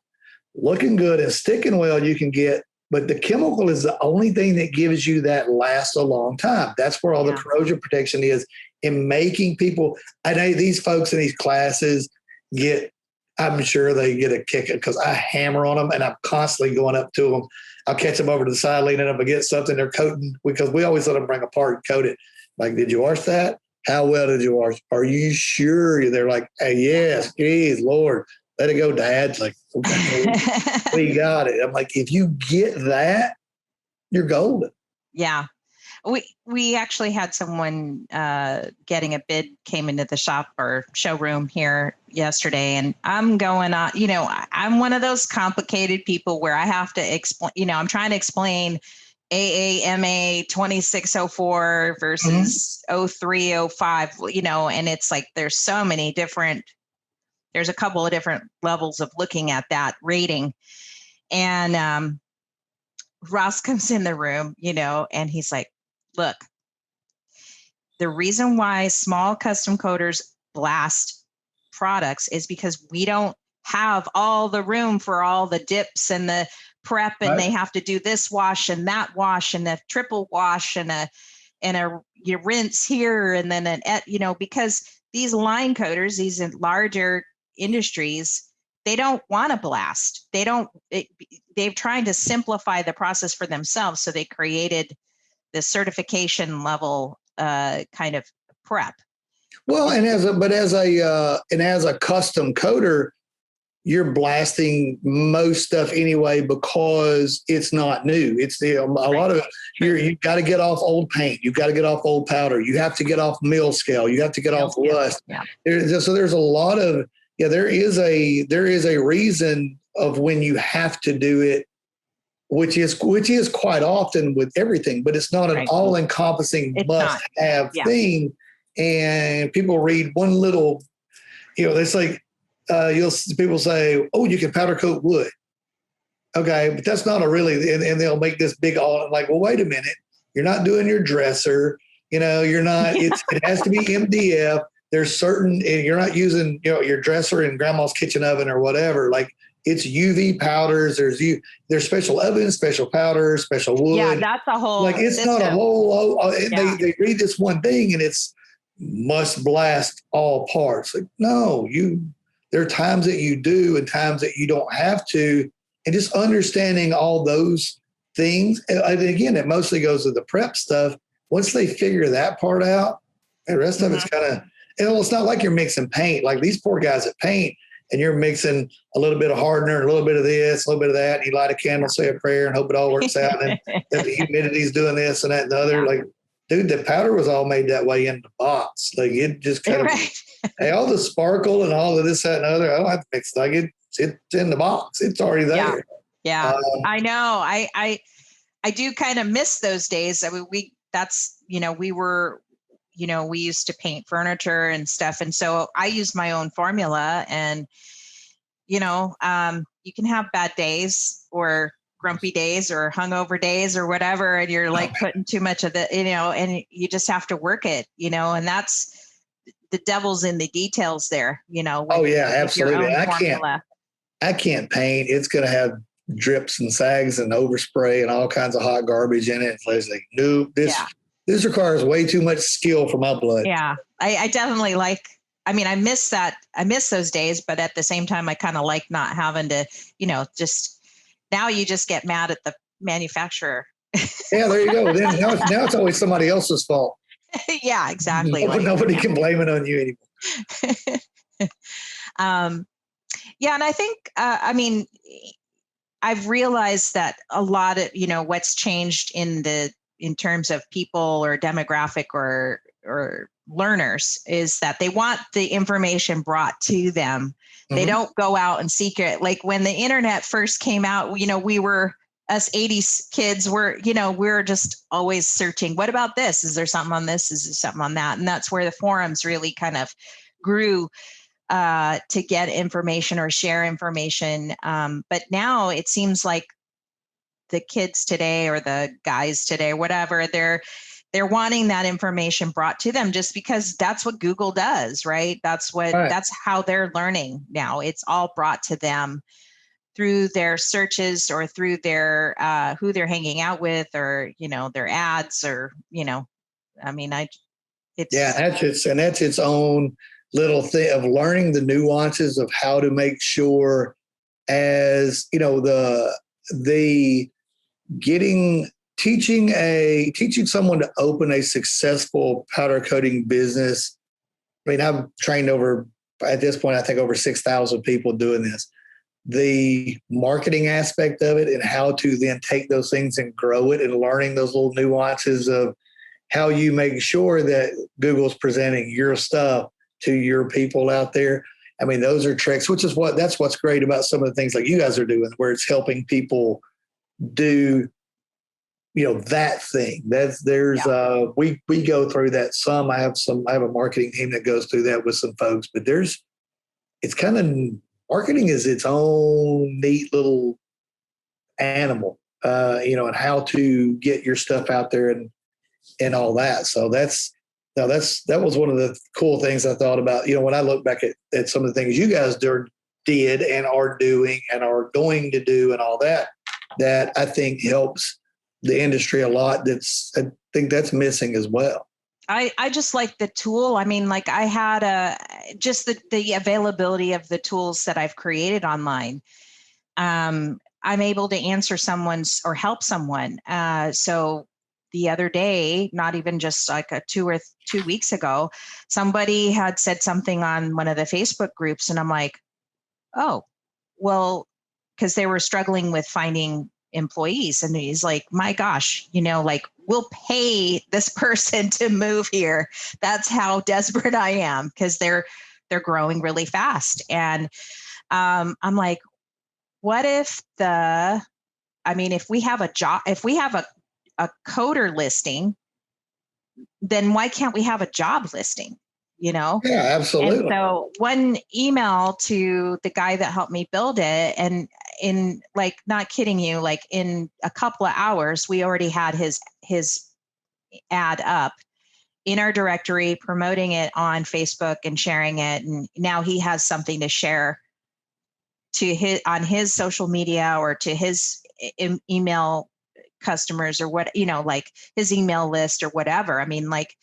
Looking good and sticking well, you can get, but the chemical is the only thing that gives you that lasts a long time. That's where all the corrosion protection is in making people. I know these folks in these classes I'm sure they get a kick because I hammer on them and I'm constantly going up to them. I'll catch them over to the side, leaning up against something they're coating, because we always let them bring a part and coat it. Like, did you wash that? How well did you wash? Are you sure? They're like, hey, yes, geez, Lord, let it go, Dad. It's like, okay, we got it. I'm like, if you get that, you're golden. Yeah. We actually had someone getting a bid came into the shop or showroom here yesterday, and I'm going on, I'm one of those complicated people where I have to explain, I'm trying to explain AAMA 2604 versus 0305, and it's like, there's a couple of different levels of looking at that rating. And Ross comes in the room, and he's like, look, the reason why small custom coaters blast products is because we don't have all the room for all the dips and the prep, and they have to do this wash and that wash and a triple wash and a you rinse here and then because these line coaters, these larger industries, they don't want to blast. They've tried to simplify the process for themselves, so they created the certification level kind of prep. Well, and as a custom coater, you're blasting most stuff anyway because it's not new. It's a lot of it. You've got to get off old paint. You've got to get off old powder. You have to get off mill scale. You have to get off rust. Yeah. So there's a lot of there is a reason of when you have to do it, which is quite often with everything, but it's not an all-encompassing must-have thing. And people read one little, it's like people say, "Oh, you can powder coat wood." Okay, but that's not and they'll make this big all like, well, wait a minute, you're not doing your dresser. You're not. It has to be MDF. There's certain, and you're not using your dresser in grandma's kitchen oven or whatever. Like, it's UV powders. There's special ovens, special powders, special wood. Yeah, that's a whole. It's system. Not a whole. They read this one thing and it's must blast all parts. Like, no, there are times that you do and times that you don't have to, and just understanding all those things. And again, it mostly goes to the prep stuff. Once they figure that part out, the rest of it's kind of. And it's not like you're mixing paint. Like these poor guys that paint, and you're mixing a little bit of hardener, a little bit of this, a little bit of that, and you light a candle, say a prayer, and hope it all works out. And the humidity's doing this and that and the other. Yeah. Like, dude, the powder was all made that way in the box. Like, it just kind of, hey, all the sparkle and all of this, that, and the other, I don't have to mix it. Like, it's in the box. It's already there. Yeah. I know. I do kind of miss those days. I mean, we used to paint furniture and stuff. And so I use my own formula, and, you can have bad days or grumpy days or hungover days or whatever. And you're like putting too much of the, and you just have to work it, and that's the devil's in the details there, absolutely. I can't paint. It's going to have drips and sags and overspray and all kinds of hot garbage in it. So I was like, nope, this requires way too much skill for my blood. Yeah, I definitely I miss that. I miss those days, but at the same time, I kind of like not having to, just now you just get mad at the manufacturer. Yeah, there you go. Then now it's always somebody else's fault. Yeah, exactly. Nobody can blame it on you anymore. Yeah, and I think, I've realized that a lot of, what's changed in terms of people or demographic or learners is that they want the information brought to them. Mm-hmm. They don't go out and seek it. Like when the internet first came out, we were, us 80s kids we're just always searching. What about this? Is there something on this? Is there something on that? And that's where the forums really kind of grew to get information or share information. But now it seems like the kids today or the guys today, whatever, they're wanting that information brought to them just because that's what Google does, right? That's how they're learning now. It's all brought to them through their searches or through their who they're hanging out with, or their ads, or that's its own little thing of learning the nuances of how to make sure, as the teaching someone to open a successful powder coating business. I mean, I've trained at this point, I think over 6,000 people doing this. The marketing aspect of it and how to then take those things and grow it, and learning those little nuances of how you make sure that Google's presenting your stuff to your people out there. I mean, those are tricks, that's what's great about some of the things like you guys are doing, where it's helping people do, that thing. We go through that some. I have a marketing team that goes through that with some folks, but it's kind of, marketing is its own neat little animal, and how to get your stuff out there and all that. So that was one of the cool things I thought about, when I look back at some of the things you guys did and are doing and are going to do and all that I think helps the industry a lot. I think that's missing as well. I just like the tool. I mean, like I had just the availability of the tools that I've created online. I'm able to answer someone's or help someone. So the other day, not even just like 2 weeks ago, somebody had said something on one of the Facebook groups, and I'm like, oh, well, because they were struggling with finding employees, and he's like, my gosh, we'll pay this person to move here. That's how desperate I am, because they're growing really fast. And I'm like, what if if we have a job, if we have a coder listing, then why can't we have a job listing? Yeah, absolutely. And so one email to the guy that helped me build it, and in like, not kidding you, like in a couple of hours, we already had his ad up in our directory, promoting it on Facebook and sharing it. And now he has something to share on his social media or to his email customers, or what, like his email list or whatever. I mean, like,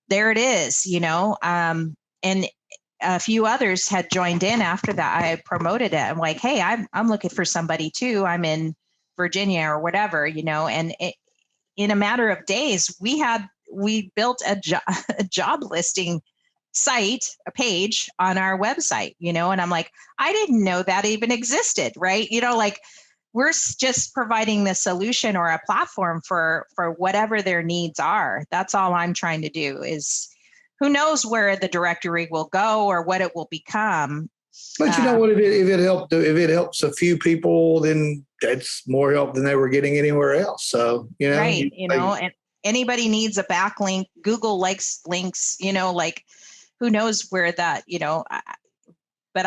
there it is, and a few others had joined in after that. I promoted it. I'm like, hey, I'm looking for somebody too. I'm in Virginia or whatever, and in a matter of days, we built a job listing site, a page on our website, and I'm like, I didn't know that even existed, right? Like, we're just providing the solution or a platform for whatever their needs are. That's all I'm trying to do. Is, who knows where the directory will go or what it will become. But you know what? If it helps a few people, then that's more help than they were getting anywhere else. So, right. And anybody needs a backlink. Google likes links, like, who knows where that, but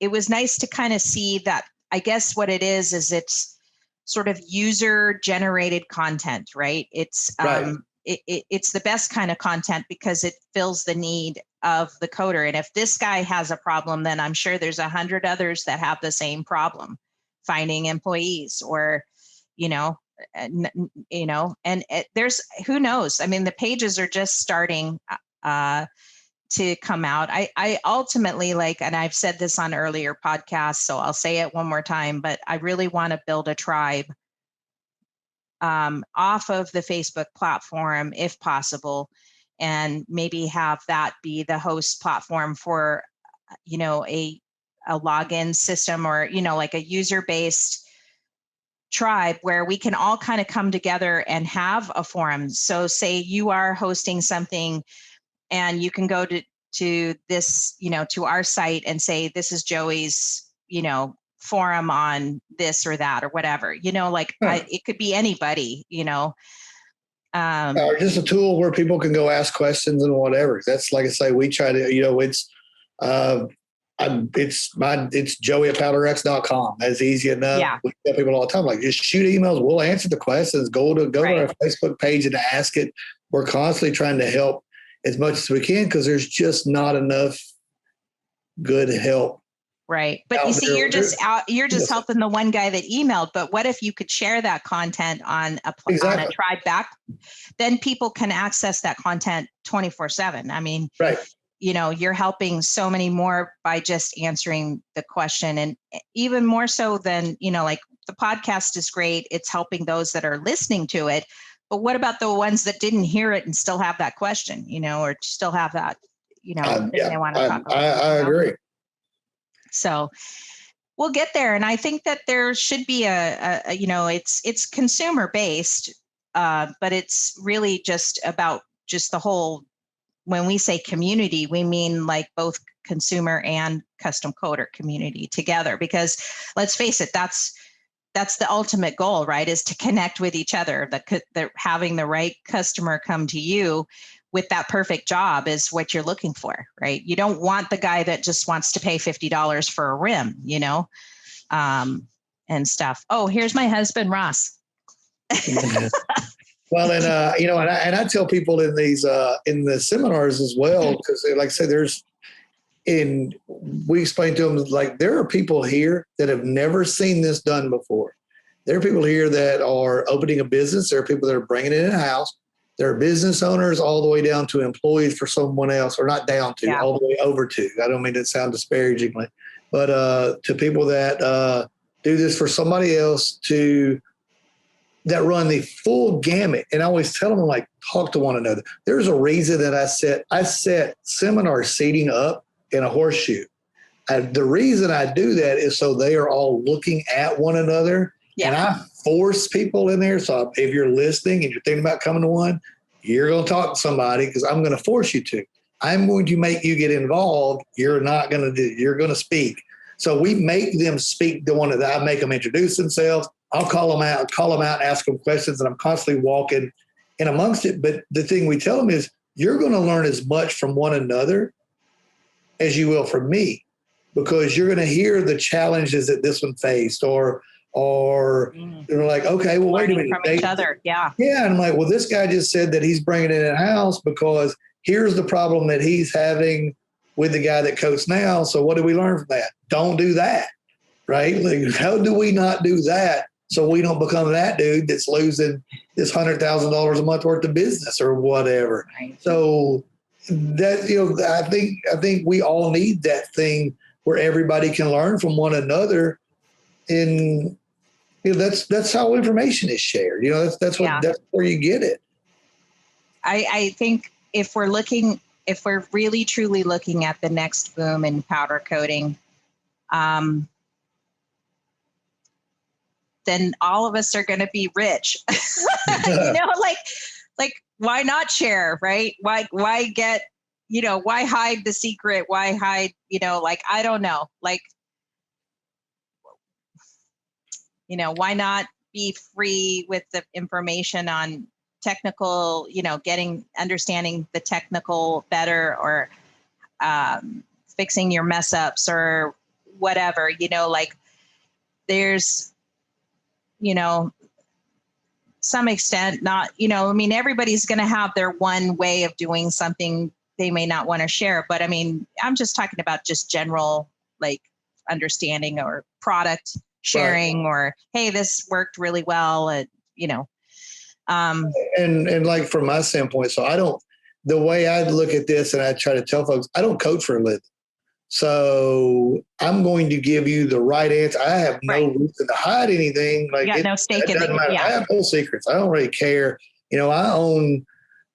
it was nice to kind of see that. I guess what it is it's sort of user generated content, right? It's, right. it's the best kind of content because it fills the need of the coder. And if this guy has a problem, then I'm sure there's 100 others that have the same problem finding employees, or, and there's, who knows? I mean, the pages are just starting to come out. I ultimately and I've said this on earlier podcasts, so I'll say it one more time, but I really want to build a tribe off of the Facebook platform, if possible, and maybe have that be the host platform for, a login system, or, like a user-based tribe where we can all kind of come together and have a forum. So say you are hosting something and you can go to this, to our site and say, this is Joey's, forum on this or that or whatever, it could be anybody, or just a tool where people can go ask questions and whatever. That's, like I say, we try to, it's joey@powderx.com. That's easy enough. Yeah. We tell people all the time, just shoot emails. We'll answer the questions. Go to our Facebook page and ask it. We're constantly trying to help as much as we can because there's just not enough good help. Right. But you see, you're just helping the one guy that emailed. But what if you could share that content on a tribe back? Then people can access that content 24/7. I mean, right. You're helping so many more by just answering the question, and even more so than, the podcast is great. It's helping those that are listening to it. But what about the ones that didn't hear it and still have that question, or still have that, they want to talk about? I agree. So we'll get there. And I think that there should be it's consumer based, but it's really just about just the whole, when we say community, we mean both consumer and custom coder community together, because let's face it, that's the ultimate goal, right? Is to connect with each other. That having the right customer come to you with that perfect job is what you're looking for, right? You don't want the guy that just wants to pay $50 for a rim, and stuff. Oh, here's my husband, Ross. Well, and I tell people in these in the seminars as well, because like I said, we explain to them there are people here that have never seen this done before. There are people here that are opening a business. There are people that are bringing it in-house. There are business owners all the way down to employees for someone else, or not down to, all the way over to. I don't mean to sound disparagingly, but to people that do this for somebody else, that run the full gamut. And I always tell them, talk to one another. There's a reason that I set seminar seating up in a horseshoe. The reason I do that is so they are all looking at one another. Yeah. And I force people in there. So if you're listening and you're thinking about coming to one, you're going to talk to somebody because I'm going to force you to. I'm going to make you get involved. You're not going to you're going to speak. So we make them speak to one another. I make them introduce themselves. I'll call them out and ask them questions. And I'm constantly walking in amongst it. But the thing we tell them is you're going to learn as much from one another as you will from me, because you're going to hear the challenges that this one faced, or they're like, okay, well, wait a minute. From each other. Yeah. Yeah. And I'm like, well, this guy just said that he's bringing it in-house because here's the problem that he's having with the guy that coats now. So what do we learn from that? Don't do that. Right. How do we not do that so we don't become that dude that's losing this $100,000 a month worth of business or whatever? Right. So that, I think we all need that thing where everybody can learn from one another. And that's how information is shared. That's where you get it. I think if we're really truly looking at the next boom in powder coating, then all of us are going to be rich. Why not share, right? Why get, why hide the secret? Why hide, I don't know, why not be free with the information on technical, understanding the technical better, or fixing your mess ups or whatever, there's, some extent, not, I mean, everybody's going to have their one way of doing something they may not want to share. But I mean, I'm just talking about just general, like, understanding or product sharing, right, or, hey, this worked really well. And like from my standpoint, so the way I look at this and I try to tell folks, I don't coach for a living. So I'm going to give you the right answer. I have no reason to hide anything. Like, no stake in it. Yeah. I have no secrets. I don't really care. I own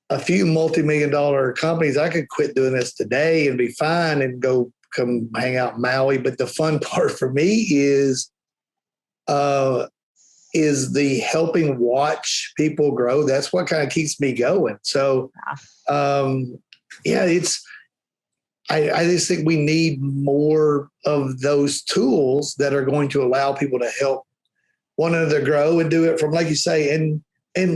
a few multi-million-dollar companies. I could quit doing this today and be fine and come hang out in Maui. But the fun part for me is the helping watch people grow. That's what kind of keeps me going. So, I just think we need more of those tools that are going to allow people to help one another grow and do it from, like you say, and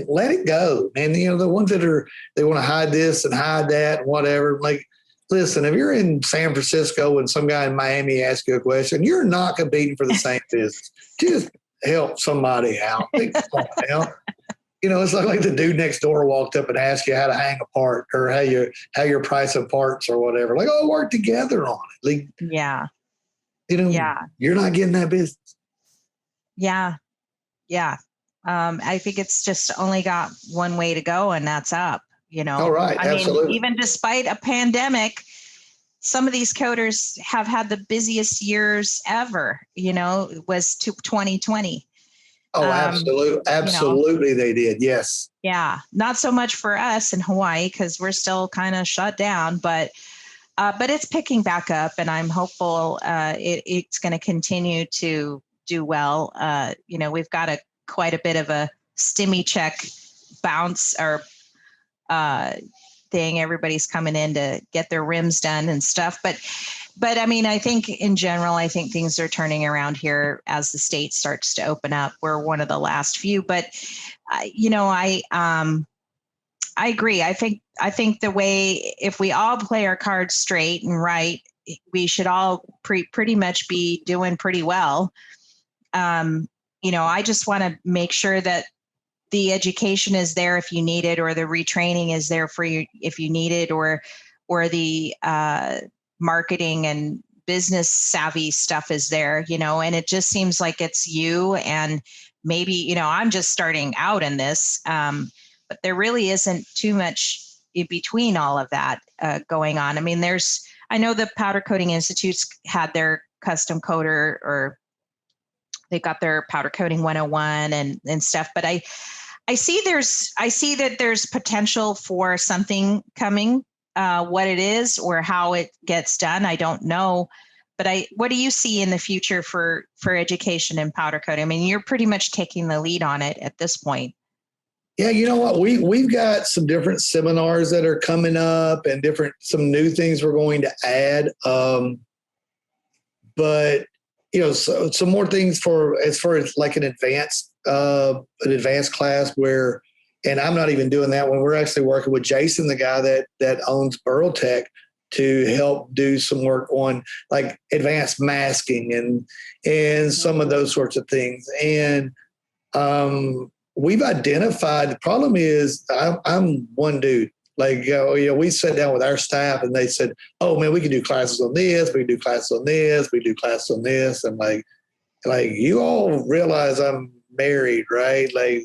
let it go. And, the ones that they want to hide this and hide that and whatever, like, listen, if you're in San Francisco and some guy in Miami asks you a question, you're not competing for the same business. Just help somebody out. It's like the dude next door walked up and asked you how to hang a part or how you're pricing parts or whatever. Like, work together on it. Like, yeah. You're not getting that business. Yeah. Yeah. I think it's just only got one way to go, and that's up, All right. Absolutely. mean, even despite a pandemic, some of these coders have had the busiest years ever, was 2020. Oh, absolutely. Absolutely. They did. Yes. Yeah. Not so much for us in Hawaii, because we're still kind of shut down, but it's picking back up, and I'm hopeful it's going to continue to do well. We've got quite a bit of a stimmy check bounce or thing. Everybody's coming in to get their rims done and stuff. But I mean, I think in general, I think things are turning around here as the state starts to open up. We're one of the last few, but I agree. I think the way, if we all play our cards straight and right, we should all pretty much be doing pretty well. I just want to make sure that the education is there if you need it, or the retraining is there for you if you need it, or the marketing and business savvy stuff is there, and it just seems like it's you, and maybe, I'm just starting out in this, but there really isn't too much in between all of that going on. I mean, I know the Powder Coating Institute's had their custom coder, or they've got their Powder Coating 101 and stuff, but I see that there's potential for something coming. What it is or how it gets done, I don't know. But what do you see in the future for education in powder coating? I mean, you're pretty much taking the lead on it at this point. Yeah, you know what? We've got some different seminars that are coming up and some new things we're going to add. But so some more things as far as like an advanced class where. And I'm not even doing that when we're actually working with Jason, the guy that owns Burrowtech, to help do some work on like advanced masking and some of those sorts of things. And we've identified, the problem is I'm one dude. Like, we sat down with our staff and they said, oh man, we can do classes on this. We can do classes on this. We do classes on this. And like you all realize I'm married, right? Like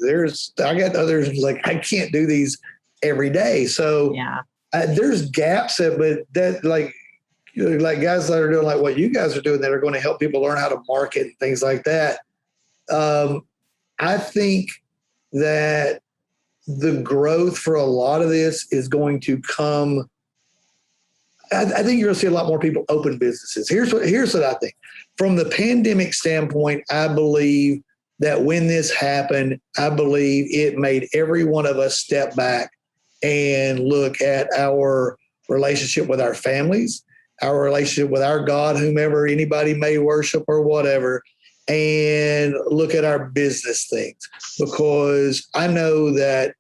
I got others, like I can't do these every day. So yeah, there's gaps but that like guys that are doing like what you guys are doing that are going to help people learn how to market and things like that. I think that the growth for a lot of this is going to come. I think you're going to see a lot more people open businesses. Here's what I think. From the pandemic standpoint, I believe that when this happened, I believe it made every one of us step back and look at our relationship with our families, our relationship with our God, whomever anybody may worship or whatever, and look at our business things. Because I know that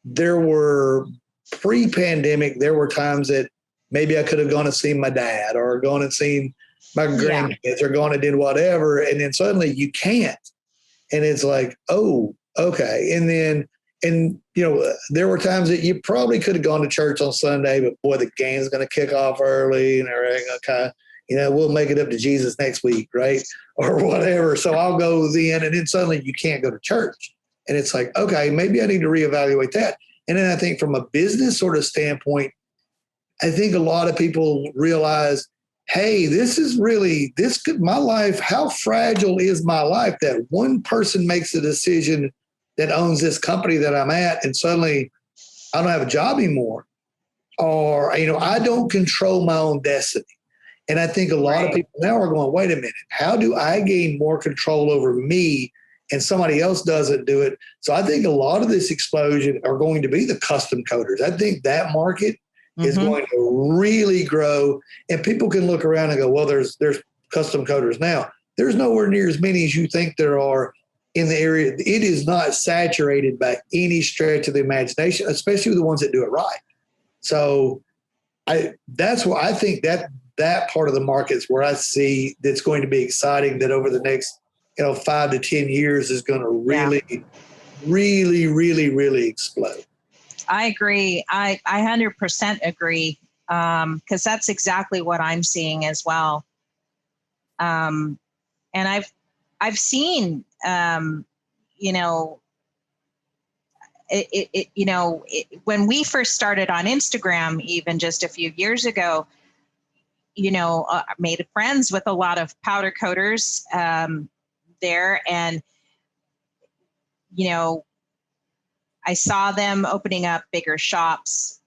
there were pre-pandemic, there were times that maybe I could have gone and seen my dad or gone and seen my grandkids or gone and did whatever. And then suddenly you can't. And it's like, oh, Okay. And there were times that you probably could have gone to church on Sunday, but boy, the game's going to kick off early and everything. Okay. We'll make it up to Jesus next week, right? Or whatever. So I'll go then, and then suddenly you can't go to church. And it's like, okay, maybe I need to reevaluate that. And then I think from a business sort of standpoint, I think a lot of people realize, hey, my life, how fragile is my life that one person makes a decision that owns this company that I'm at, and suddenly I don't have a job anymore. Or, I don't control my own destiny. And I think a lot of people now are going, wait a minute, how do I gain more control over me and somebody else doesn't do it? So I think a lot of this explosion are going to be the custom coders. I think that market is going to really grow, and people can look around and go, well, there's custom coders now. There's nowhere near as many as you think there are in the area. It is not saturated by any stretch of the imagination, especially the ones that do it right. So that's why I think that part of the market is where I see that's going to be exciting, that over the next 5 to 10 years is going to really, really, really, really explode. I agree. I 100% agree, because that's exactly what I'm seeing as well. And I've seen, when we first started on Instagram, even just a few years ago, made friends with a lot of powder coaters there, and I saw them opening up bigger shops,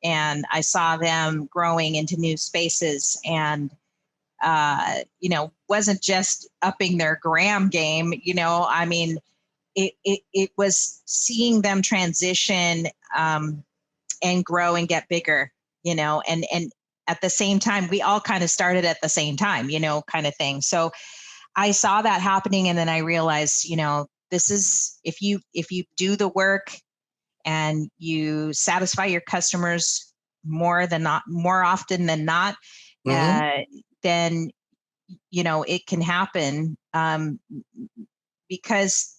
and I saw them growing into new spaces, and wasn't just upping their gram game. It was seeing them transition and grow and get bigger. And at the same time, we all kind of started at the same time, kind of thing. So I saw that happening, and then I realized, this is, if you do the work and you satisfy your customers more often than not, then it can happen, because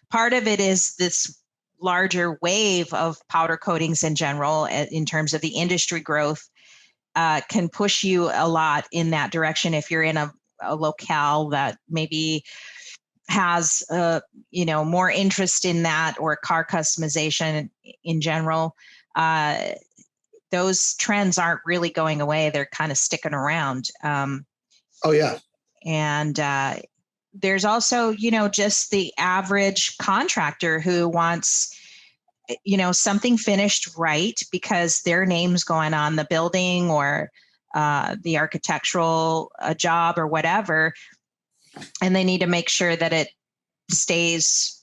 part of it is this larger wave of powder coatings in general, in terms of the industry growth, can push you a lot in that direction. If you're in a locale that maybe has more interest in that, or car customization in general, those trends aren't really going away. They're kind of sticking around. And there's also just the average contractor who wants something finished right, because their name's going on the building, or the architectural job, or whatever, and they need to make sure that it stays,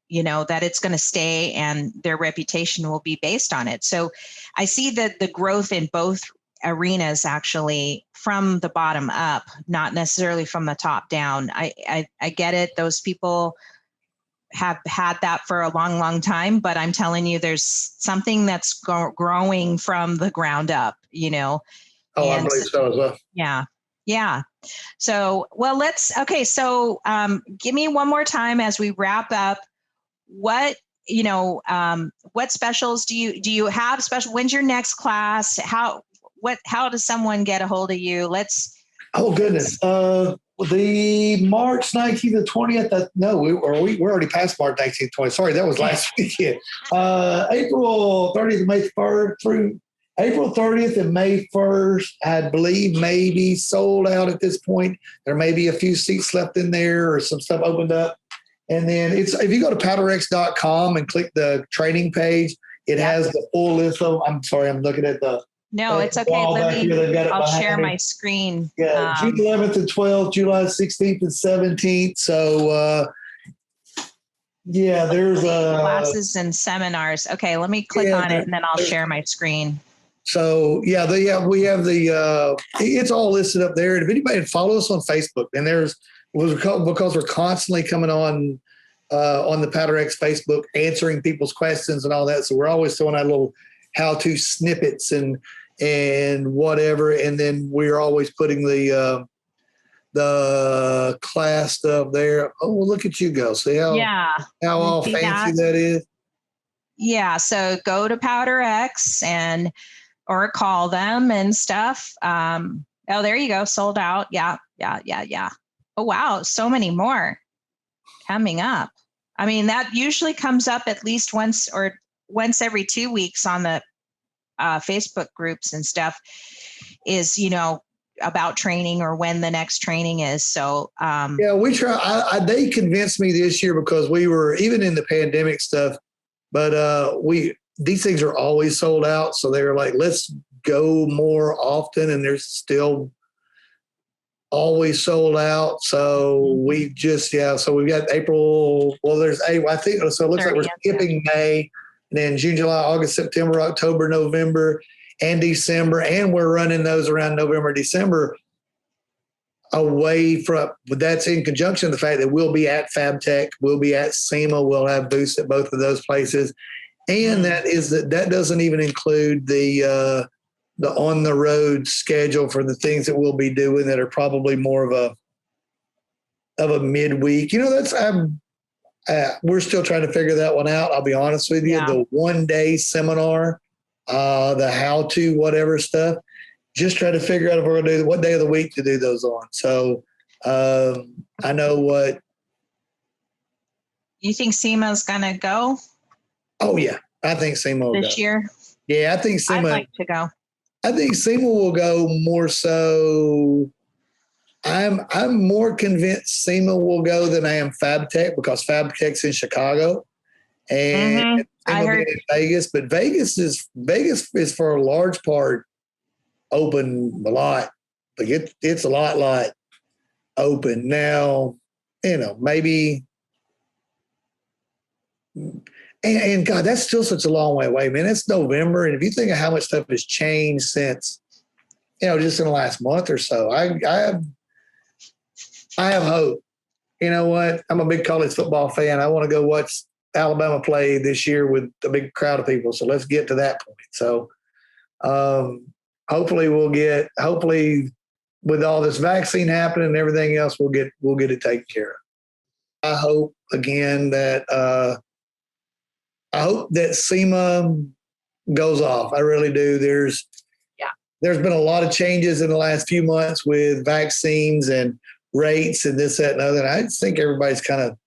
that it's going to stay, and their reputation will be based on it. So I see that the growth in both arenas, actually, from the bottom up, not necessarily from the top down. I get it. Those people have had that for a long, long time, but I'm telling you, there's something that's growing from the ground up, I believe so as well. Yeah. So, well, so give me one more time as we wrap up. What specials do you have special? When's your next class? How does someone get a hold of you? Oh goodness. The March 19th and 20th. We're already past March 19th, 20th. Sorry, that was last weekend. April 30th and May 1st through April 30th and May 1st, I believe, maybe sold out at this point. There may be a few seats left in there, or some stuff opened up. And then if you go to powderx.com and click the training page, it has the full list of. I'm sorry, I'm looking at the. No, it's okay. I'll share my screen. Yeah, June 11th and 12th, July 16th and 17th. So, there's classes and seminars. Okay, let me click on it, and then I'll share my screen. So, we have it's all listed up there. And if anybody follow us on Facebook, and because we're constantly coming on the PowderX Facebook, answering people's questions and all that. So we're always throwing out little how-to snippets and whatever. And then we're always putting the the class stuff there. Oh, well, look at you go. See how all See fancy that is? Yeah. So go to Powder X or call them and stuff. Oh, there you go. Sold out. Yeah. Oh, wow. So many more coming up. I mean, that usually comes up at least once every 2 weeks on the Facebook groups and stuff is, about training or when the next training is. So, yeah, we try. They convinced me this year because we were even in the pandemic stuff, but these things are always sold out. So they were like, let's go more often, and there's still always sold out. So we just so we've got April. Well, there's I think so. It looks like we're skipping May, and then June, July, August, September, October, November, and December, and we're running those around November, December. Away from, but that's in conjunction with the fact that we'll be at FabTech, we'll be at SEMA, we'll have booths at both of those places, and that doesn't even include the on the road schedule for the things that we'll be doing that are probably more of a midweek. We're still trying to figure that one out. I'll be honest with you. The 1 day seminar, the how to whatever stuff. Just try to figure out if we're going to do what day of the week to do those on. So I know what. You think SEMA's going to go? Oh, yeah. I think SEMA will this year. Yeah, I think SEMA. I'd like to go. I think SEMA will go more so. I'm more convinced SEMA will go than I am FabTech because FabTech's in Chicago and I heard in Vegas. But Vegas is for a large part open a lot. Like it's a lot open now. Maybe. And God, that's still such a long way away, man. It's November, and if you think of how much stuff has changed since, just in the last month or so, I have hope. You know what? I'm a big college football fan. I want to go watch Alabama play this year with a big crowd of people. So let's get to that point. So hopefully with all this vaccine happening and everything else, we'll get it taken care of. I hope again that SEMA goes off. I really do. There's been a lot of changes in the last few months with vaccines and rates and this, that, and other. And I just think everybody's kind of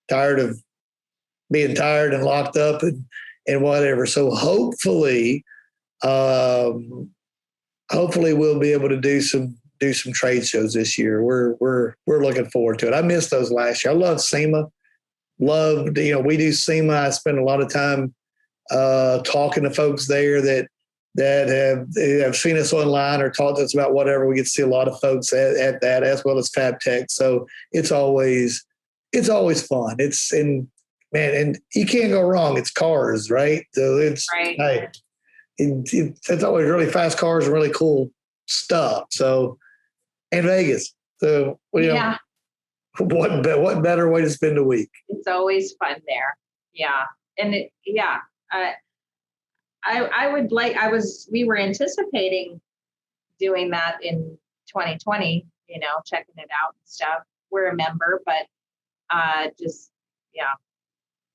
tired of being tired and locked up and whatever. So hopefully we'll be able to do some trade shows this year. We're looking forward to it. I missed those last year. I love SEMA. We do SEMA. I spend a lot of time talking to folks there that have seen us online or talked to us about whatever. We get to see a lot of folks at that, as well as FabTech. So it's always fun. And you can't go wrong. It's cars, right? So it's right. Hey, it's always really fast cars and really cool stuff. So, and Vegas. So what better way to spend a week? It's always fun there. Yeah. And we were anticipating doing that in 2020, checking it out and stuff. We're a member, but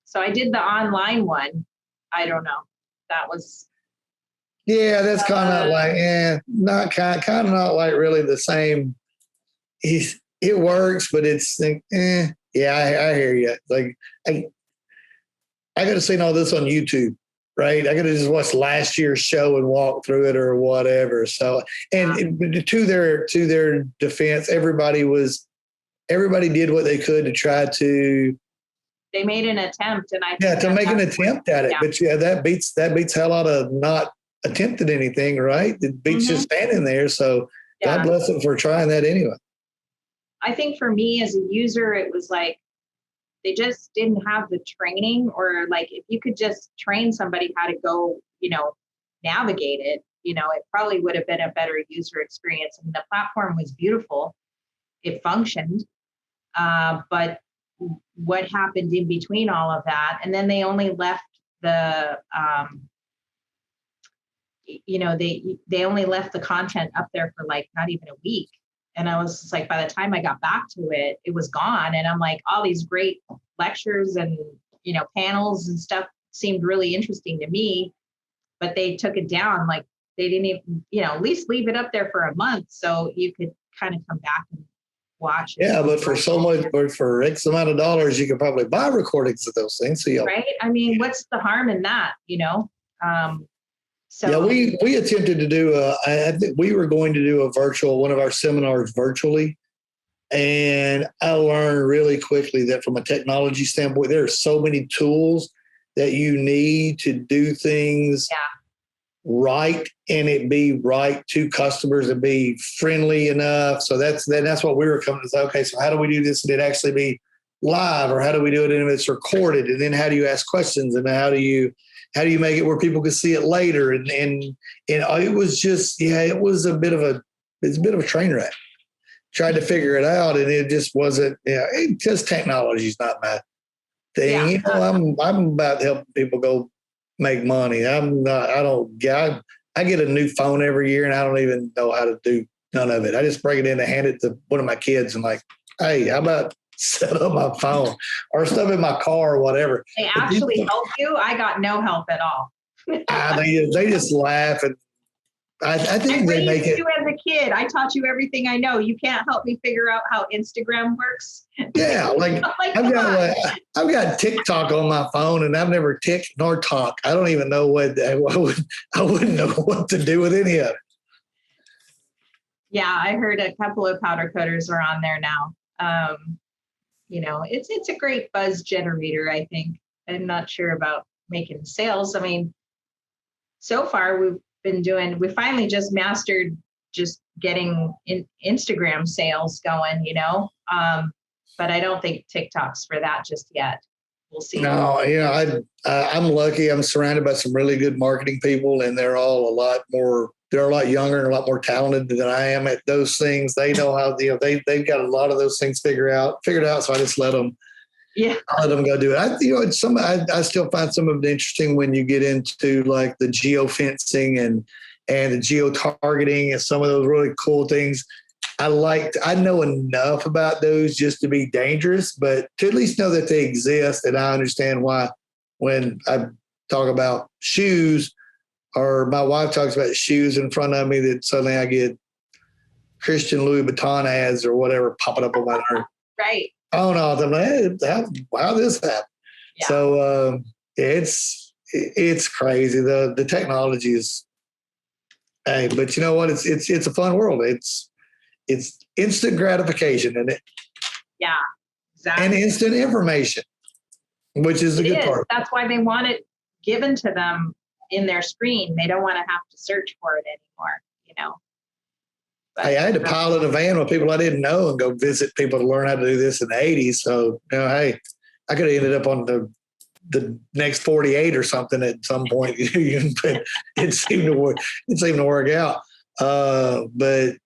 so I did the online one. I don't know. That was. Yeah, that's kind of not kind of not like really the same. It works, but it's I hear you. Like I could have seen all this on YouTube, right? I could have just watched last year's show and walked through it or whatever. So, and to their defense, everybody did what they could to try to. They made an attempt, and to make an attempt at it. Yeah. But that beats hell out of not attempted anything, right? It beats just standing there. So God bless them for trying that anyway. I think for me as a user, it was like they just didn't have the training, or like if you could just train somebody how to go, navigate it, it probably would have been a better user experience. I mean, the platform was beautiful. It functioned. But what happened in between all of that? And then they only left the, they only left the content up there for like not even a week. And I was just like, by the time I got back to it, it was gone. And I'm like, all these great lectures and, panels and stuff seemed really interesting to me, but they took it down. Like they didn't even, at least leave it up there for a month so you could kind of come back and watch it. Yeah, but for so much, but for X amount of dollars, you could probably buy recordings of those things. So right? I mean, what's the harm in that? So yeah, we attempted to do I think we were going to do one of our seminars virtually. And I learned really quickly that from a technology standpoint, there are so many tools that you need to do things right, and it be right to customers and be friendly enough. So that's what we were coming to say. Okay, so how do we do this and it actually be live, or how do we do it and it's recorded? And then how do you ask questions, and how do you make it where people can see it later? And it was just, it was a bit of a train wreck. Tried to figure it out, and it just wasn't. Just technology is not my thing. Yeah. I'm about helping people go make money. I'm not. I don't. I get a new phone every year, and I don't even know how to do none of it. I just bring it in and hand it to one of my kids, and like, hey, how about set up my phone or stuff in my car or whatever. They actually help you? I got no help at all. They just laugh, and I think they make it. You as a kid, I taught you everything I know. You can't help me figure out how Instagram works. Yeah, like I've got TikTok on my phone, and I've never ticked nor talk. I don't even know I wouldn't know what to do with any of it. Yeah, I heard a couple of powder coaters are on there now. It's a great buzz generator, I think. I'm not sure about making sales. I mean, so far we finally just mastered just getting Instagram sales going, but I don't think TikTok's for that just yet. We'll see. No, I'm lucky. I'm surrounded by some really good marketing people, and they're all a lot younger and a lot more talented than I am at those things. They know how, they've got a lot of those things figured out. So I just let them go do it. I still find some of it interesting when you get into like the geofencing and the geo-targeting and some of those really cool things. I know enough about those just to be dangerous, but to at least know that they exist. And I understand why when I talk about shoes, or my wife talks about shoes in front of me, that suddenly I get Christian Louis Vuitton ads or whatever popping up on my right. phone all the time. Hey, how this happen? Yeah. So it's crazy. The technology is, but you know what? It's a fun world. It's instant gratification, isn't it? Yeah, exactly. And instant information, which is the good part. That's why they want it given to them in their screen. They don't want to have to search for it anymore, But, I had to pilot a van with people I didn't know and go visit people to learn how to do this in the 80s. So, I could have ended up on the next 48 or something at some point. It seemed to work out. But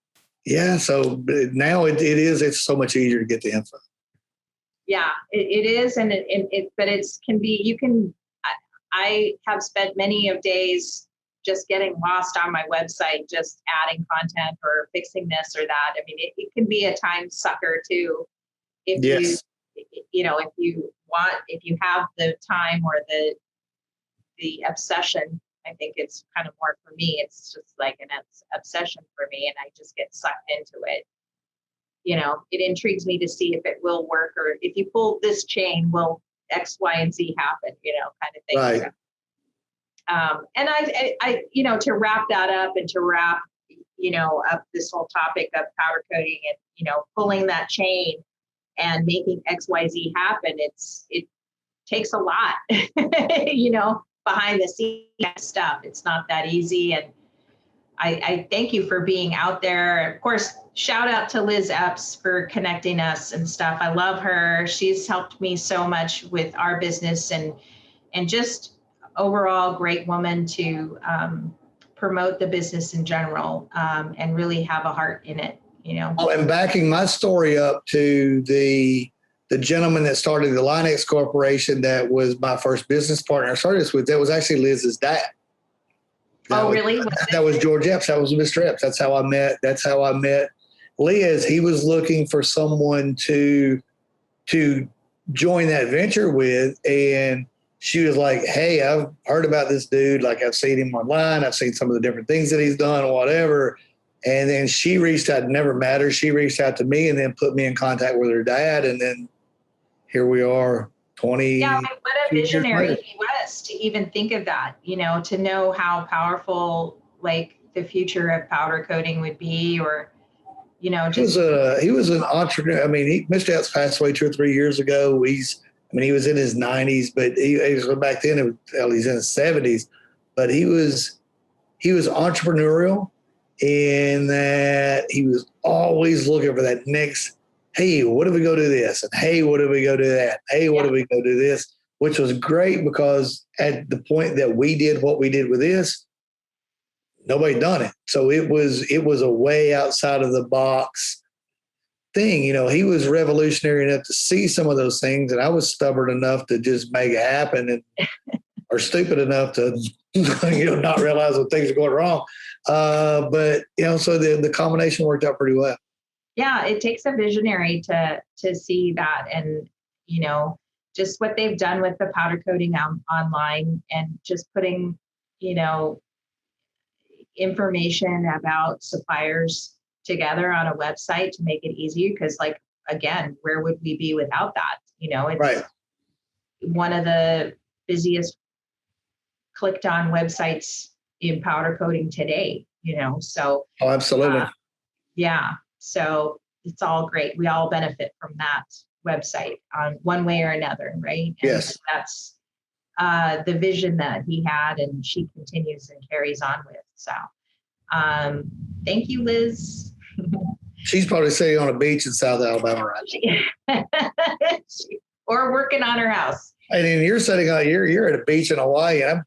yeah, so now it's so much easier to get the info. Yeah, it is. But I have spent many of days just getting lost on my website, just adding content or fixing this or that. I mean, it can be a time sucker too. If you have the time or the obsession. I think it's kind of more for me. It's just like an obsession for me, and I just get sucked into it. It intrigues me to see if it will work, or if you pull this chain, will X, Y, and Z happen, kind of thing. Right. And I to wrap that up and to wrap, up this whole topic of powder coating and, pulling that chain and making X, Y, Z happen. It takes a lot, behind the scenes stuff. It's not that easy. And I thank you for being out there. Of course, shout out to Liz Epps for connecting us and stuff. I love her. She's helped me so much with our business and just overall great woman to promote the business in general, and really have a heart in it, Oh, and backing my story up to the gentleman that started the Linex Corporation, that was my first business partner I started this with, that was actually Liz's dad. Really? That was George Epps. That was Mr. Epps. That's how I met Liz, he was looking for someone to join that venture with, and she was like, "Hey, I've heard about this dude. Like, I've seen him online. I've seen some of the different things that he's done, whatever." And then she reached out. Never mattered. She reached out to me and then put me in contact with her dad, and then here we are. 20. Yeah, like what a visionary he was to even think of that. To know how powerful like the future of powder coating would be, or just he was an entrepreneur. I mean, Mr. Epps passed away 2 or 3 years ago. He was in his 90s, but he was back then. He's in his 70s, but he was entrepreneurial in that he was always looking for that next. Hey, what if we go do this? And hey, what if we go do that? Hey, what if we go do this? Which was great because at the point that we did what we did with this, nobody done it. So it was a way outside of the box thing. He was revolutionary enough to see some of those things, and I was stubborn enough to just make it happen, and or stupid enough to not realize when things are going wrong. But so the combination worked out pretty well. Yeah, it takes a visionary to see that, and just what they've done with the powder coating online, and just putting information about suppliers together on a website to make it easier. Because, like, again, where would we be without that? It's right. One of the busiest clicked on websites in powder coating today. So oh, absolutely. Yeah. So it's all great. We all benefit from that website on one way or another, right? And yes. That's the vision that he had, and she continues and carries on with. So thank you, Liz. She's probably sitting on a beach in South Alabama right now. Or working on her house. And then you're sitting on you're at a beach in Hawaii, and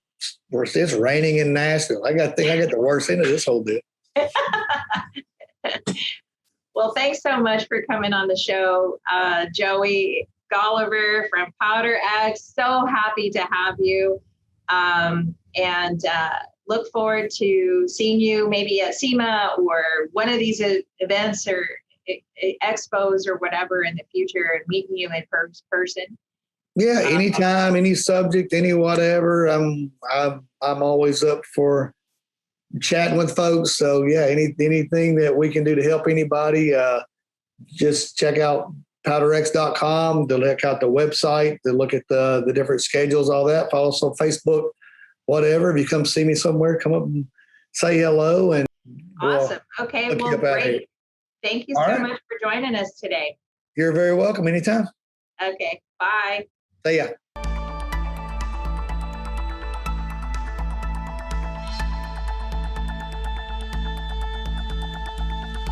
it's raining in Nashville. I got the worst end of this whole deal. Well, thanks so much for coming on the show, Joey Golliver from Powder X. So happy to have you, and look forward to seeing you maybe at SEMA or one of these events or expos or whatever in the future, and meeting you in person. Yeah, anytime, any subject, any whatever. I'm always up for chatting with folks. So yeah, anything that we can do to help anybody, just check out powderx.com to check out the website, to look at the different schedules, all that. Follow us on Facebook, whatever. If you come see me somewhere, come up and say hello. And awesome. Okay, well, great. Thank you so much for joining us today. You're very welcome. Anytime. Okay, bye. See ya.